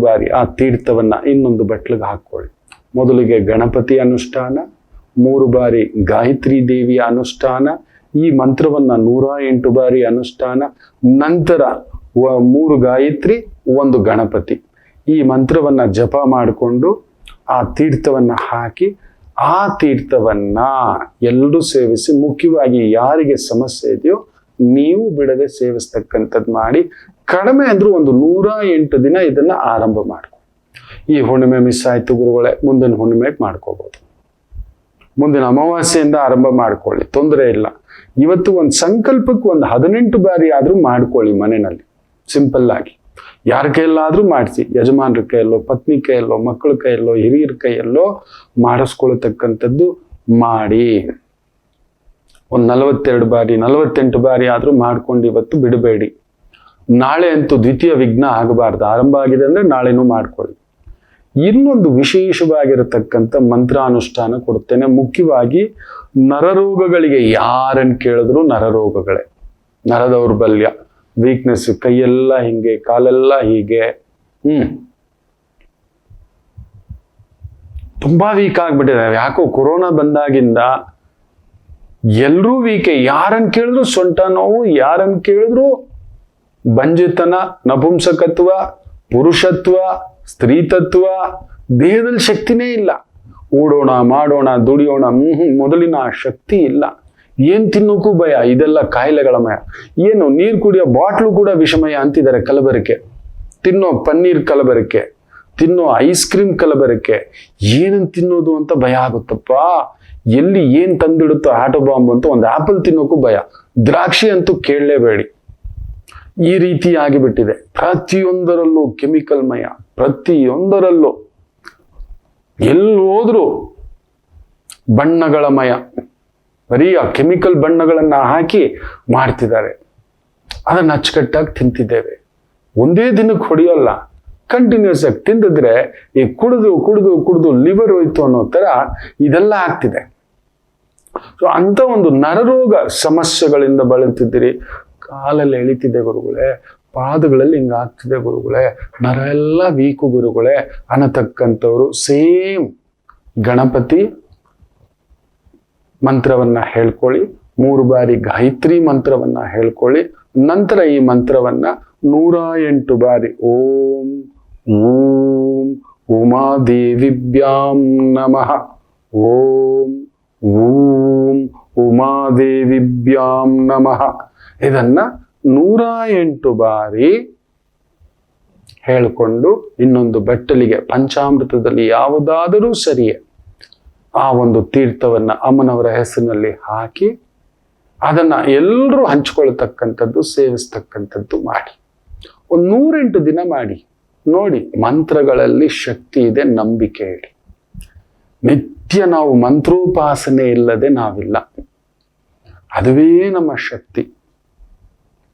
ಬಾರಿ ಆ ತೀರ್ಥವನ್ನ ಇನ್ನೊಂದು ಬಟ್ಲಿಗೆ ಹಾಕೊಳ್ಳಿ. ಮೊದಲಿಗೆ ಗಣಪತಿ ಅನುಷ್ಠಾನ, 3 ಬಾರಿ ಗಾಯತ್ರಿ ದೇವಿಯ ಅನುಷ್ಠಾನ, ಈ ಮಂತ್ರವನ್ನ 108 ಬಾರಿ ಅನುಷ್ಠಾನ, ನಂತರ 3 ಗಾಯತ್ರಿ, 1 ಗಣಪತಿ, ಈ ಮಂತ್ರವನ್ನ ಜಪ ಮಾಡಿಕೊಂಡು ಆ ತೀರ್ಥವನ್ನ ಹಾಕಿ, ಆ ತೀರ್ಥವನ್ನ ಎಲ್ಲರೂ ಸೇವಿಸಿ, ಮುಖ್ಯವಾಗಿ ಯಾರಿಗೆ ಸಮಸ್ಯೆ ಇದೆಯೋ ನೀವು ಬಿಡದೆ ಸೇವಿಸ್ತಕ್ಕಂಥದ್ದು ಮಾಡಿ. ಕಡಿಮೆ ಅಂದ್ರೂ ಒಂದು 108 ದಿನ ಇದನ್ನ ಆರಂಭ ಮಾಡ್ಕೊ. ಈ ಹುಣ್ಣಿಮೆ ಮಿಸ್ ಆಯ್ತು ಗುರುಗಳೇ, ಮುಂದಿನ ಹುಣ್ಣಿಮೆಗೆ ಮಾಡ್ಕೋಬಹುದು. ಮುಂದಿನ ಅಮಾವಾಸ್ಯೆಯಿಂದ ಆರಂಭ ಮಾಡ್ಕೊಳ್ಳಿ, ತೊಂದರೆ ಇಲ್ಲ. ಇವತ್ತು ಒಂದು ಸಂಕಲ್ಪಕ್ಕೆ ಒಂದು 18 ಬಾರಿ ಆದ್ರೂ ಮಾಡ್ಕೊಳ್ಳಿ ಮನೆಯಲ್ಲಿ, ಸಿಂಪಲ್ ಆಗಿ. ಯಾರ ಕೈಯಲ್ಲಾದ್ರೂ ಮಾಡಿಸಿ, ಯಜಮಾನ್ರ ಕೈಯಲ್ಲೋ, ಪತ್ನಿ ಕೈಯಲ್ಲೋ, ಮಕ್ಕಳ ಕೈಯಲ್ಲೋ, ಹಿರಿಯರ ಕೈಯಲ್ಲೋ ಮಾಡಿಸ್ಕೊಳ್ತಕ್ಕಂಥದ್ದು ಮಾಡಿ. ಒಂದು 48 ಬಾರಿ ಆದ್ರೂ ಮಾಡ್ಕೊಂಡು ಇವತ್ತು ಬಿಡಬೇಡಿ. ನಾಳೆ ಅಂತೂ ದ್ವಿತೀಯ ವಿಘ್ನ ಆಗಬಾರ್ದು. ಆರಂಭ ಆಗಿದೆ ಅಂದ್ರೆ ನಾಳೆನೂ ಮಾಡ್ಕೊಳ್ಳಿ. ಇನ್ನೊಂದು ವಿಶೇಷವಾಗಿರತಕ್ಕಂಥ ಮಂತ್ರಾನುಷ್ಠಾನ ಕೊಡ್ತೇನೆ. ಮುಖ್ಯವಾಗಿ ನರರೋಗಗಳಿಗೆ, ಯಾರನ್ನು ಕೇಳಿದ್ರು ನರರೋಗಗಳೇ, ನರ ದೌರ್ಬಲ್ಯ, ವೀಕ್ನೆಸ್, ಕೈಯೆಲ್ಲ ಹಿಂಗೆ, ಕಾಲೆಲ್ಲ ಹೀಗೆ, ತುಂಬಾ ವೀಕ್ ಆಗ್ಬಿಟ್ಟಿದೆ. ಯಾಕೋ ಕೊರೋನಾ ಬಂದಾಗಿಂದ ಎಲ್ರೂ ವೀಕೆ. ಯಾರನ್ನು ಕೇಳಿದ್ರು ಸೊಂಟ ನೋವು, ಯಾರನ್ನು ಕೇಳಿದ್ರು ಬಂಜೆತನ, ನಪುಂಸಕತ್ವ, ಪುರುಷತ್ವ, ಸ್ತ್ರೀತತ್ವ, ದೇಹದಲ್ಲಿ ಶಕ್ತಿನೇ ಇಲ್ಲ. ಓಡೋಣ, ಮಾಡೋಣ, ದುಡಿಯೋಣ, ಮೊದಲಿನ ಆ ಶಕ್ತಿ ಇಲ್ಲ. ಏನ್ ತಿನ್ನೋಕ್ಕೂ ಭಯ. ಇದೆಲ್ಲ ಕಾಯಿಲೆಗಳ ಮಯ. ಏನು ನೀರು ಕುಡಿಯೋ ಬಾಟ್ಲು ಕೂಡ ವಿಷಮಯ ಅಂತಿದ್ದಾರೆ. ಕಲಬೆರಕೆ, ತಿನ್ನೋ ಪನ್ನೀರ್ ಕಲಬೆರಕೆ, ತಿನ್ನೋ ಐಸ್ ಕ್ರೀಮ್ ಕಲಬೆರಕೆ, ಏನನ್ನು ತಿನ್ನೋದು ಅಂತ ಭಯ ಆಗುತ್ತಪ್ಪ. ಎಲ್ಲಿ ಏನ್ ತಂದಿಡುತ್ತೋ ಆಟೋ ಬಾಂಬ್ ಅಂತ. ಒಂದು ಆಪಲ್ ತಿನ್ನೋಕ್ಕೂ ಭಯ. ದ್ರಾಕ್ಷಿ ಅಂತೂ ಕೇಳಲೇಬೇಡಿ. ಈ ರೀತಿ ಆಗಿಬಿಟ್ಟಿದೆ. ಪ್ರತಿಯೊಂದರಲ್ಲೂ ಕೆಮಿಕಲ್ ಮಯ, ಪ್ರತಿಯೊಂದರಲ್ಲೂ ಎಲ್ಲಿ ಹೋದ್ರು ಬಣ್ಣಗಳ ಮಯ. ಬರೀ ಆ ಕೆಮಿಕಲ್ ಬಣ್ಣಗಳನ್ನ ಹಾಕಿ ಮಾಡ್ತಿದ್ದಾರೆ. ಅದನ್ನ ಅಚ್ಚುಕಟ್ಟಾಗಿ ತಿಂತಿದ್ದೇವೆ. ಒಂದೇ ದಿನಕ್ಕೆ ಹೊಡೆಯೋಲ್ಲ, ಕಂಟಿನ್ಯೂಸ್ ಆಗಿ ತಿಂದಿದ್ರೆ ಈ ಕುಡಿದು ಲಿವರ್ ಹೋಯ್ತು ಅನ್ನೋ ತರ ಇದೆಲ್ಲ ಆಗ್ತಿದೆ. ಸೊ ಅಂತ ಒಂದು ನರರೋಗ ಸಮಸ್ಯೆಗಳಿಂದ ಬಳಲ್ತಿದ್ದೀರಿ. ಕಾಲಲ್ಲಿ ಎಳಿತಿದೆ ಗುರುಗಳೇ, ಪಾದಗಳಲ್ಲಿ ಹಿಂಗಾಗ್ತಿದೆ ಗುರುಗಳೇ, ನರ ಎಲ್ಲ ವೀಕು ಗುರುಗಳೇ ಅನ್ನತಕ್ಕಂಥವ್ರು ಸೇಮ್ ಗಣಪತಿ ಮಂತ್ರವನ್ನ ಹೇಳ್ಕೊಳ್ಳಿ, 3 ಬಾರಿ ಗಾಯತ್ರಿ ಮಂತ್ರವನ್ನ ಹೇಳ್ಕೊಳ್ಳಿ, ನಂತರ ಈ ಮಂತ್ರವನ್ನ 108 ಬಾರಿ ಓಂ ಊಂ ಉಮಾದೇವಿಭ್ಯಾಂ ನಮಃ, ಓಂ ಊಂ ಉಮಾದೇವಿಭ್ಯಾಂ ನಮಃ, ಇದನ್ನ 108 ಬಾರಿ ಹೇಳಿಕೊಂಡು ಇನ್ನೊಂದು ಬಟ್ಟಲಿಗೆ ಪಂಚಾಮೃತದಲ್ಲಿ ಯಾವುದಾದರೂ ಸರಿಯೇ ಆ ಒಂದು ತೀರ್ಥವನ್ನ ಅಮ್ಮನವರ ಹೆಸರಿನಲ್ಲಿ ಹಾಕಿ ಅದನ್ನ ಎಲ್ಲರೂ ಹಂಚ್ಕೊಳ್ತಕ್ಕಂಥದ್ದು, ಸೇವಿಸ್ತಕ್ಕಂಥದ್ದು ಮಾಡಿ. ಒಂದು 108 ದಿನ ಮಾಡಿ ನೋಡಿ. ಮಂತ್ರಗಳಲ್ಲಿ ಶಕ್ತಿ ಇದೆ, ನಂಬಿಕೆ ಇಡಿ. ನಿತ್ಯ ನಾವು ಮಂತ್ರೋಪಾಸನೆ ಇಲ್ಲದೆ ನಾವಿಲ್ಲ. ಅದುವೇ ನಮ್ಮ ಶಕ್ತಿ.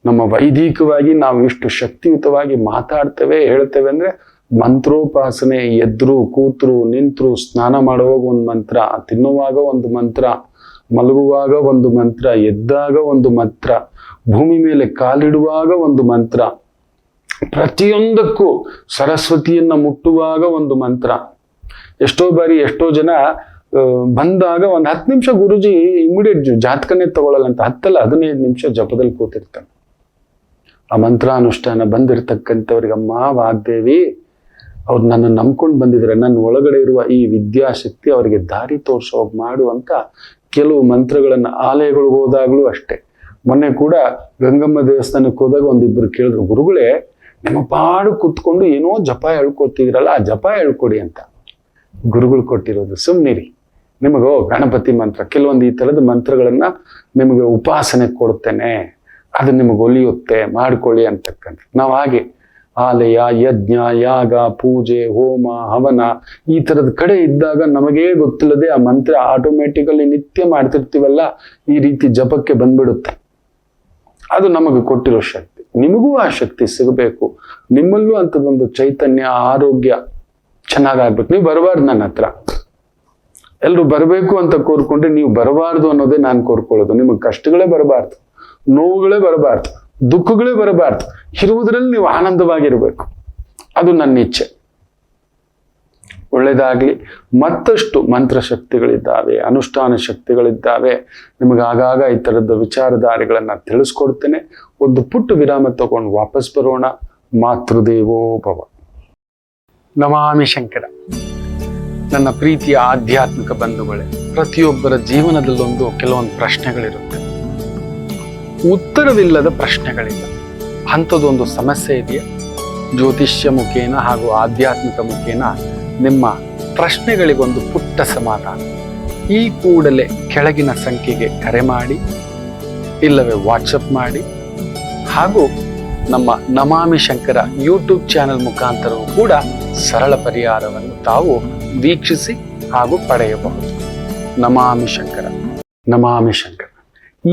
ನಮ್ಮ ವೈದಿಕವಾಗಿ ನಾವು ಇಷ್ಟು ಶಕ್ತಿಯುತವಾಗಿ ಮಾತಾಡ್ತೇವೆ, ಹೇಳ್ತೇವೆ ಅಂದ್ರೆ ಮಂತ್ರೋಪಾಸನೆ. ಎದ್ರು, ಕೂತ್ರು, ನಿಂತ್ರು, ಸ್ನಾನ ಮಾಡುವಾಗ ಒಂದು ಮಂತ್ರ, ತಿನ್ನುವಾಗ ಒಂದು ಮಂತ್ರ, ಮಲಗುವಾಗ ಒಂದು ಮಂತ್ರ, ಎದ್ದಾಗ ಒಂದು ಮಂತ್ರ, ಭೂಮಿ ಮೇಲೆ ಕಾಲಿಡುವಾಗ ಒಂದು ಮಂತ್ರ, ಪ್ರತಿಯೊಂದಕ್ಕೂ ಸರಸ್ವತಿಯನ್ನ ಮುಟ್ಟುವಾಗ ಒಂದು ಮಂತ್ರ. ಎಷ್ಟೋ ಬಾರಿ ಎಷ್ಟೋ ಜನ ಬಂದಾಗ ಒಂದು 10 ನಿಮಿಷ ಗುರುಜಿ ಇಮಿಡಿಯೇಟ್ ಜಾತಕನೇ ತಗೊಳ್ಳಲ್ಲ ಅಂತ 10 ಅಲ್ಲ 15 ನಿಮಿಷ ಜಪದಲ್ಲಿ ಕೂತಿರ್ತಾನೆ. ಆ ಮಂತ್ರಾನುಷ್ಠಾನ ಬಂದಿರತಕ್ಕಂಥವ್ರಿಗೆ, ಅಮ್ಮ ವಾಗ್ದೇವಿ ಅವ್ರು ನನ್ನ ನಂಬ್ಕೊಂಡು ಬಂದಿದ್ರೆ ನನ್ನ ಒಳಗಡೆ ಇರುವ ಈ ವಿದ್ಯಾಶಕ್ತಿ ಅವರಿಗೆ ದಾರಿ ತೋರಿಸೋಗ್ ಮಾಡು ಅಂತ ಕೆಲವು ಮಂತ್ರಗಳನ್ನ ಆಲಯಗಳಿಗೆ ಹೋದಾಗ್ಲೂ ಅಷ್ಟೇ. ಮೊನ್ನೆ ಕೂಡ ಗಂಗಮ್ಮ ದೇವಸ್ಥಾನಕ್ಕೆ ಹೋದಾಗ ಒಂದಿಬ್ರು ಕೇಳಿದ್ರು, ಗುರುಗಳೇ ನಿಮ್ಮ ಪಾಡು ಕುತ್ಕೊಂಡು ಏನೋ ಜಪ ಹೇಳ್ಕೊಡ್ತಿದ್ರಲ್ಲ, ಆ ಜಪ ಹೇಳ್ಕೊಡಿ ಅಂತ. ಗುರುಗಳು ಕೊಟ್ಟಿರೋದು ಸುಮ್ಮನಿರಿ, ನಿಮಗೋ ಗಣಪತಿ ಮಂತ್ರ, ಕೆಲವೊಂದು ಈ ಥರದ ಮಂತ್ರಗಳನ್ನ ನಿಮಗೆ ಉಪಾಸನೆ ಕೊಡ್ತೇನೆ, ಅದು ನಿಮಗೆ ಒಲಿಯುತ್ತೆ, ಮಾಡ್ಕೊಳ್ಳಿ ಅಂತಕ್ಕಂಥ. ನಾವು ಹಾಗೆ ಆಲಯ, ಯಜ್ಞ, ಯಾಗ, ಪೂಜೆ, ಹೋಮ, ಹವನ ಈ ಥರದ ಕಡೆ ಇದ್ದಾಗ ನಮಗೇ ಗೊತ್ತಿಲ್ಲದೆ ಆ ಮಂತ್ರ ಆಟೋಮೆಟಿಕಲಿ ನಿತ್ಯ ಮಾಡ್ತಿರ್ತೀವಲ್ಲ, ಈ ರೀತಿ ಜಪಕ್ಕೆ ಬಂದ್ಬಿಡುತ್ತೆ. ಅದು ನಮಗೆ ಕೊಟ್ಟಿರೋ ಶಕ್ತಿ. ನಿಮಗೂ ಆ ಶಕ್ತಿ ಸಿಗಬೇಕು. ನಿಮ್ಮಲ್ಲೂ ಅಂಥದ್ದೊಂದು ಚೈತನ್ಯ, ಆರೋಗ್ಯ ಚೆನ್ನಾಗಾಗ್ಬೇಕು. ನೀವು ಬರಬಾರ್ದು ನನ್ನ ಹತ್ರ. ಎಲ್ಲರೂ ಬರಬೇಕು ಅಂತ ಕೋರ್ಕೊಂಡ್ರೆ ನೀವು ಬರಬಾರ್ದು ಅನ್ನೋದೇ ನಾನು ಕೋರ್ಕೊಳ್ಳೋದು. ನಿಮಗೆ ಕಷ್ಟಗಳೇ ಬರಬಾರ್ದು, ನೋವುಗಳೇ ಬರಬಾರ್ದು, ದುಃಖಗಳೇ ಬರಬಾರ್ದು. ಇರುವುದರಲ್ಲಿ ನೀವು ಆನಂದವಾಗಿರ್ಬೇಕು. ಅದು ನನ್ನ ಇಚ್ಛೆ. ಒಳ್ಳೇದಾಗ್ಲಿ. ಮತ್ತಷ್ಟು ಮಂತ್ರಶಕ್ತಿಗಳಿದ್ದಾವೆ, ಅನುಷ್ಠಾನ ಶಕ್ತಿಗಳಿದ್ದಾವೆ. ನಿಮಗೆ ಆಗಾಗ ಈ ಥರದ ವಿಚಾರಧಾರೆಗಳನ್ನ ತಿಳಿಸ್ಕೊಡ್ತೇನೆ. ಒಂದು ಪುಟ್ಟ ವಿರಾಮ ತಗೊಂಡು ವಾಪಸ್ ಬರೋಣ. ಮಾತೃದೇವೋ ಭವ. ನಮಾಮಿ ಶಂಕರ. ನನ್ನ ಪ್ರೀತಿಯ ಆಧ್ಯಾತ್ಮಿಕ ಬಂಧುಗಳೇ, ಪ್ರತಿಯೊಬ್ಬರ ಜೀವನದಲ್ಲೊಂದು ಕೆಲವೊಂದು ಪ್ರಶ್ನೆಗಳಿರುತ್ತೆ. ಉತ್ತರವಿಲ್ಲದ ಪ್ರಶ್ನೆಗಳಿಲ್ಲ. ಅಂಥದ್ದೊಂದು ಸಮಸ್ಯೆ ಇದೆಯಾ? ಜ್ಯೋತಿಷ್ಯ ಮುಖೇನ ಹಾಗೂ ಆಧ್ಯಾತ್ಮಿಕ ಮುಖೇನ ನಿಮ್ಮ ಪ್ರಶ್ನೆಗಳಿಗೊಂದು ಪುಟ್ಟ ಸಮಾಧಾನ. ಈ ಕೂಡಲೇ ಕೆಳಗಿನ ಸಂಖ್ಯೆಗೆ ಕರೆ ಮಾಡಿ, ಇಲ್ಲವೇ ವಾಟ್ಸಪ್ ಮಾಡಿ, ಹಾಗೂ ನಮ್ಮ ನಮಾಮಿ ಶಂಕರ ಯೂಟ್ಯೂಬ್ ಚಾನೆಲ್ ಮುಖಾಂತರವೂ ಕೂಡ ಸರಳ ಪರಿಹಾರವನ್ನು ತಾವು ವೀಕ್ಷಿಸಿ ಹಾಗೂ ಪಡೆಯಬಹುದು. ನಮಾಮಿ ಶಂಕರ, ನಮಾಮಿ ಶಂಕರ.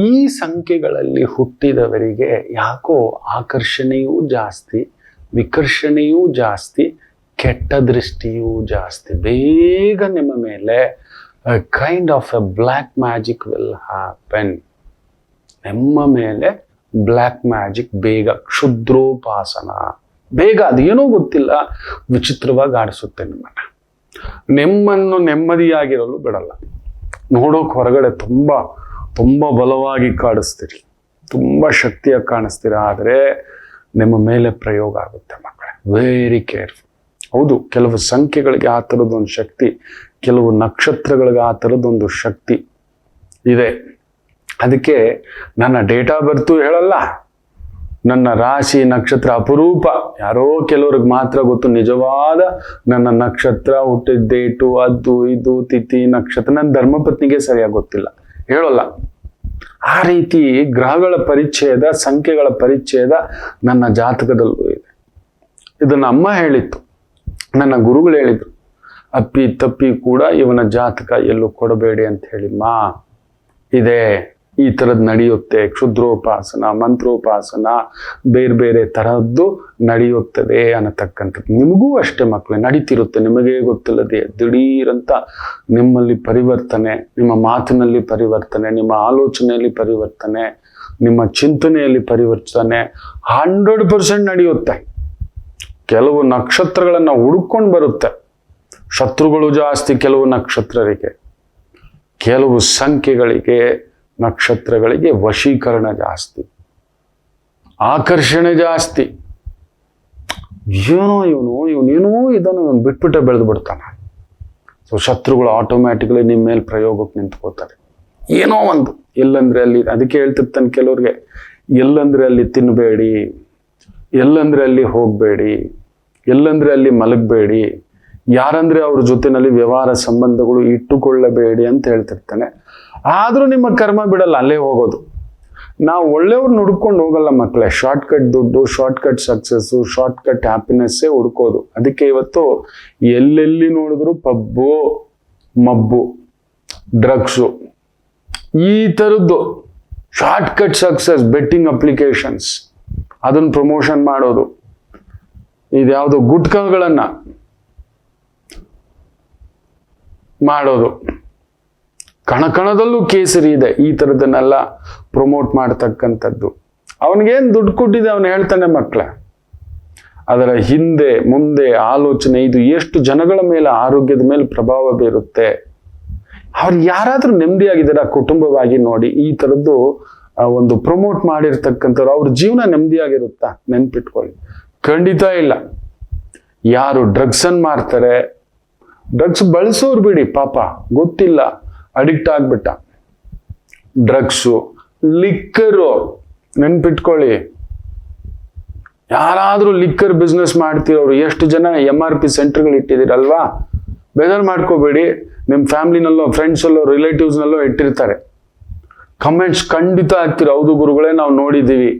ಈ ಸಂಖ್ಯೆಗಳಲ್ಲಿ ಹುಟ್ಟಿದವರಿಗೆ ಯಾಕೋ ಆಕರ್ಷಣೆಯೂ ಜಾಸ್ತಿ, ವಿಕರ್ಷಣೆಯೂ ಜಾಸ್ತಿ, ಕೆಟ್ಟ ದೃಷ್ಟಿಯೂ ಜಾಸ್ತಿ. ಬೇಗ ನಿಮ್ಮ ಮೇಲೆ kind of A black magic will happen. ನಿಮ್ಮ ಮೇಲೆ ಬ್ಲ್ಯಾಕ್ ಮ್ಯಾಜಿಕ್ ಬೇಗ, ಕ್ಷುದ್ರೋಪಾಸನ ಬೇಗ, ಅದೇನೋ ಗೊತ್ತಿಲ್ಲ, ವಿಚಿತ್ರವಾಗಿ ಆಡಿಸುತ್ತೆ ನಿಮ್ಮನ್ನ. ನಿಮ್ಮನ್ನು ನೆಮ್ಮದಿಯಾಗಿರಲು ಬಿಡಲ್ಲ. ನೋಡೋಕೆ ಹೊರಗಡೆ ತುಂಬಾ ತುಂಬಾ ಬಲವಾಗಿ ಕಾಣಿಸ್ತೀರಿ, ತುಂಬಾ ಶಕ್ತಿಯಾಗಿ ಕಾಣಿಸ್ತೀರ, ಆದರೆ ನಿಮ್ಮ ಮೇಲೆ ಪ್ರಯೋಗ ಆಗುತ್ತೆ ಮಕ್ಕಳೇ. Very careful. ಹೌದು, ಕೆಲವು ಸಂಖ್ಯೆಗಳಿಗೆ ಆ ಥರದ್ದೊಂದು ಶಕ್ತಿ, ಕೆಲವು ನಕ್ಷತ್ರಗಳಿಗೆ ಆ ಥರದ್ದೊಂದು ಶಕ್ತಿ ಇದೆ. ಅದಕ್ಕೆ ನನ್ನ ಡೇಟ್ ಆಫ್ ಬರ್ತು ಹೇಳಲ್ಲ, ನನ್ನ ರಾಶಿ ನಕ್ಷತ್ರ ಅಪರೂಪ. ಯಾರೋ ಕೆಲವ್ರಿಗೆ ಮಾತ್ರ ಗೊತ್ತು ನಿಜವಾದ ನನ್ನ ನಕ್ಷತ್ರ, ಹುಟ್ಟಿದ ಡೇಟು, ಅದು ಇದು ತಿಥಿ ನಕ್ಷತ್ರ. ನನ್ನ ಧರ್ಮಪತ್ನಿಗೆ ಸರಿಯಾಗಿ ಗೊತ್ತಿಲ್ಲ, ಹೇಳೋಲ್ಲ. ಆ ರೀತಿ ಗ್ರಹಗಳ ಪರಿಚ್ಛೇದ, ಸಂಖ್ಯೆಗಳ ಪರಿಚ್ಛೇದ ನನ್ನ ಜಾತಕದಲ್ಲೂ ಇದೆ. ಇದನ್ನ ಅಮ್ಮ ಹೇಳಿತ್ತು, ನನ್ನ ಗುರುಗಳು ಹೇಳಿದ್ರು. ಅಪ್ಪಿ ತಪ್ಪಿ ಕೂಡ ಇವನ ಜಾತಕ ಎಲ್ಲೂ ಕೊಡಬೇಡಿ ಅಂತ ಹೇಳಿ. ಮಾ ಇದೆ, ಈ ಥರದ್ದು ನಡೆಯುತ್ತೆ. ಕ್ಷುದ್ರೋಪಾಸನ, ಮಂತ್ರೋಪಾಸನ, ಬೇರೆ ಬೇರೆ ತರದ್ದು ನಡೆಯುತ್ತದೆ ಅನ್ನತಕ್ಕಂಥದ್ದು. ನಿಮಗೂ ಅಷ್ಟೇ ಮಕ್ಕಳೇ ನಡೀತಿರುತ್ತೆ, ನಿಮಗೇ ಗೊತ್ತಿಲ್ಲದೆ. ದಿಢೀರಂತ ನಿಮ್ಮಲ್ಲಿ ಪರಿವರ್ತನೆ, ನಿಮ್ಮ ಮಾತಿನಲ್ಲಿ ಪರಿವರ್ತನೆ, ನಿಮ್ಮ ಆಲೋಚನೆಯಲ್ಲಿ ಪರಿವರ್ತನೆ, ನಿಮ್ಮ ಚಿಂತನೆಯಲ್ಲಿ ಪರಿವರ್ತನೆ 100% ನಡೆಯುತ್ತೆ. ಕೆಲವು ನಕ್ಷತ್ರಗಳನ್ನು ಹುಡುಕೊಂಡು ಬರುತ್ತೆ. ಶತ್ರುಗಳು ಜಾಸ್ತಿ ಕೆಲವು ನಕ್ಷತ್ರರಿಗೆ, ಕೆಲವು ಸಂಖ್ಯೆಗಳಿಗೆ, ನಕ್ಷತ್ರಗಳಿಗೆ ವಶೀಕರಣ ಜಾಸ್ತಿ. ಆಕರ್ಷಣೆ ಜಾಸ್ತಿ. ಇವನೇನೋ ಇವನು ಬಿಟ್ಬಿಟ್ಟೆ ಬೆಳೆದು ಬಿಡ್ತಾನೆ. ಸೊ ಶತ್ರುಗಳು ಆಟೋಮ್ಯಾಟಿಕಲಿ ನಿಮ್ಮ ಮೇಲೆ ಪ್ರಯೋಗಕ್ಕೆ ನಿಂತ್ಕೋತಾರೆ. ಏನೋ ಒಂದು ಎಲ್ಲಂದ್ರೆ ಅಲ್ಲಿ, ಅದಕ್ಕೆ ಹೇಳ್ತಿರ್ತಾನೆ ಕೆಲವ್ರಿಗೆ, ಎಲ್ಲಂದ್ರೆ ಅಲ್ಲಿ ತಿನ್ನಬೇಡಿ, ಎಲ್ಲಂದ್ರೆ ಅಲ್ಲಿ ಹೋಗಬೇಡಿ, ಎಲ್ಲಂದ್ರೆ ಅಲ್ಲಿ ಮಲಗಬೇಡಿ, ಯಾರಂದ್ರೆ ಅವ್ರ ಜೊತೆನಲ್ಲಿ ವ್ಯವಹಾರ ಸಂಬಂಧಗಳು ಇಟ್ಟುಕೊಳ್ಳಬೇಡಿ ಅಂತ ಹೇಳ್ತಿರ್ತಾನೆ. ಆದ್ರೂ ನಿಮ್ಮ ಕರ್ಮ ಬಿಡಲ್ಲ, ಅಲ್ಲೇ ಹೋಗೋದು. ನಾವು ಒಳ್ಳೆಯವ್ರನ್ನ ಹುಡ್ಕೊಂಡು ಹೋಗಲ್ಲ ಮಕ್ಕಳೇ. ಶಾರ್ಟ್ ಕಟ್ ದುಡ್ಡು, short cut success, short cut ಹ್ಯಾಪಿನೆಸ್ಸೇ ಹುಡ್ಕೋದು. ಅದಕ್ಕೆ ಇವತ್ತು ಎಲ್ಲೆಲ್ಲಿ ನೋಡಿದ್ರು ಪಬ್ಬು, ಮಬ್ಬು, ಡ್ರಗ್ಸು, ಈ ಥರದ್ದು short cut success, betting applications, ಅದನ್ನು ಪ್ರಮೋಷನ್ ಮಾಡೋದು, ಇದ್ಯಾವುದೋ ಗುಟ್ಕಾಗಳನ್ನ ಮಾಡೋದು, ಕಣಕಣದಲ್ಲೂ ಕೇಸರಿ ಇದೆ, ಈ ಥರದನ್ನೆಲ್ಲ ಪ್ರಮೋಟ್ ಮಾಡ್ತಕ್ಕಂಥದ್ದು. ಅವನಿಗೇನು ದುಡ್ಡು ಕೊಟ್ಟಿದೆ ಅವನು ಹೇಳ್ತಾನೆ ಮಕ್ಕಳೇ. ಅದರ ಹಿಂದೆ ಮುಂದೆ ಆಲೋಚನೆ, ಇದು ಎಷ್ಟು ಜನಗಳ ಮೇಲೆ, ಆರೋಗ್ಯದ ಮೇಲೆ ಪ್ರಭಾವ ಬೀರುತ್ತೆ. ಅವ್ರು ಯಾರಾದ್ರೂ ನೆಮ್ಮದಿಯಾಗಿದ್ದಾರೆ ಕುಟುಂಬವಾಗಿ ನೋಡಿ, ಈ ಥರದ್ದು ಒಂದು ಪ್ರಮೋಟ್ ಮಾಡಿರ್ತಕ್ಕಂಥವ್ರು ಅವ್ರ ಜೀವನ ನೆಮ್ಮದಿಯಾಗಿರುತ್ತಾ? ನೆನ್ಪಿಟ್ಕೊಳ್ಳಿ, ಖಂಡಿತ ಇಲ್ಲ. ಯಾರು ಡ್ರಗ್ಸನ್ನು ಮಾರ್ತಾರೆ, ಡ್ರಗ್ಸ್ ಬಳಸೋರು ಬಿಡಿ ಪಾಪ, ಗೊತ್ತಿಲ್ಲ, ಅಡಿಕ್ಟ್ ಆಗ್ಬಿಟ್ಟ. ಡ್ರಗ್ಸು, ಲಿಕ್ಕರು, ನೆನ್ಪಿಟ್ಕೊಳ್ಳಿ. ಯಾರಾದ್ರೂ ಲಿಕ್ಕರ್ ಬಿಸ್ನೆಸ್ ಮಾಡ್ತಿರೋರು ಎಷ್ಟು ಜನ MRP ಸೆಂಟರ್ಗಳು ಇಟ್ಟಿದ್ದೀರಲ್ವಾ? ಬೇಜಾರು ಮಾಡ್ಕೋಬೇಡಿ, ನಿಮ್ಮ ಫ್ಯಾಮಿಲಿನಲ್ಲೋ, ಫ್ರೆಂಡ್ಸಲ್ಲೋ, ರಿಲೇಟಿವ್ಸ್ನಲ್ಲೋ ಇಟ್ಟಿರ್ತಾರೆ. ಕಮೆಂಟ್ಸ್ ಖಂಡಿತ ಹಾಕ್ತಿರೋ, ಹೌದು ಗುರುಗಳೇ ನಾವು ನೋಡಿದ್ದೀವಿ,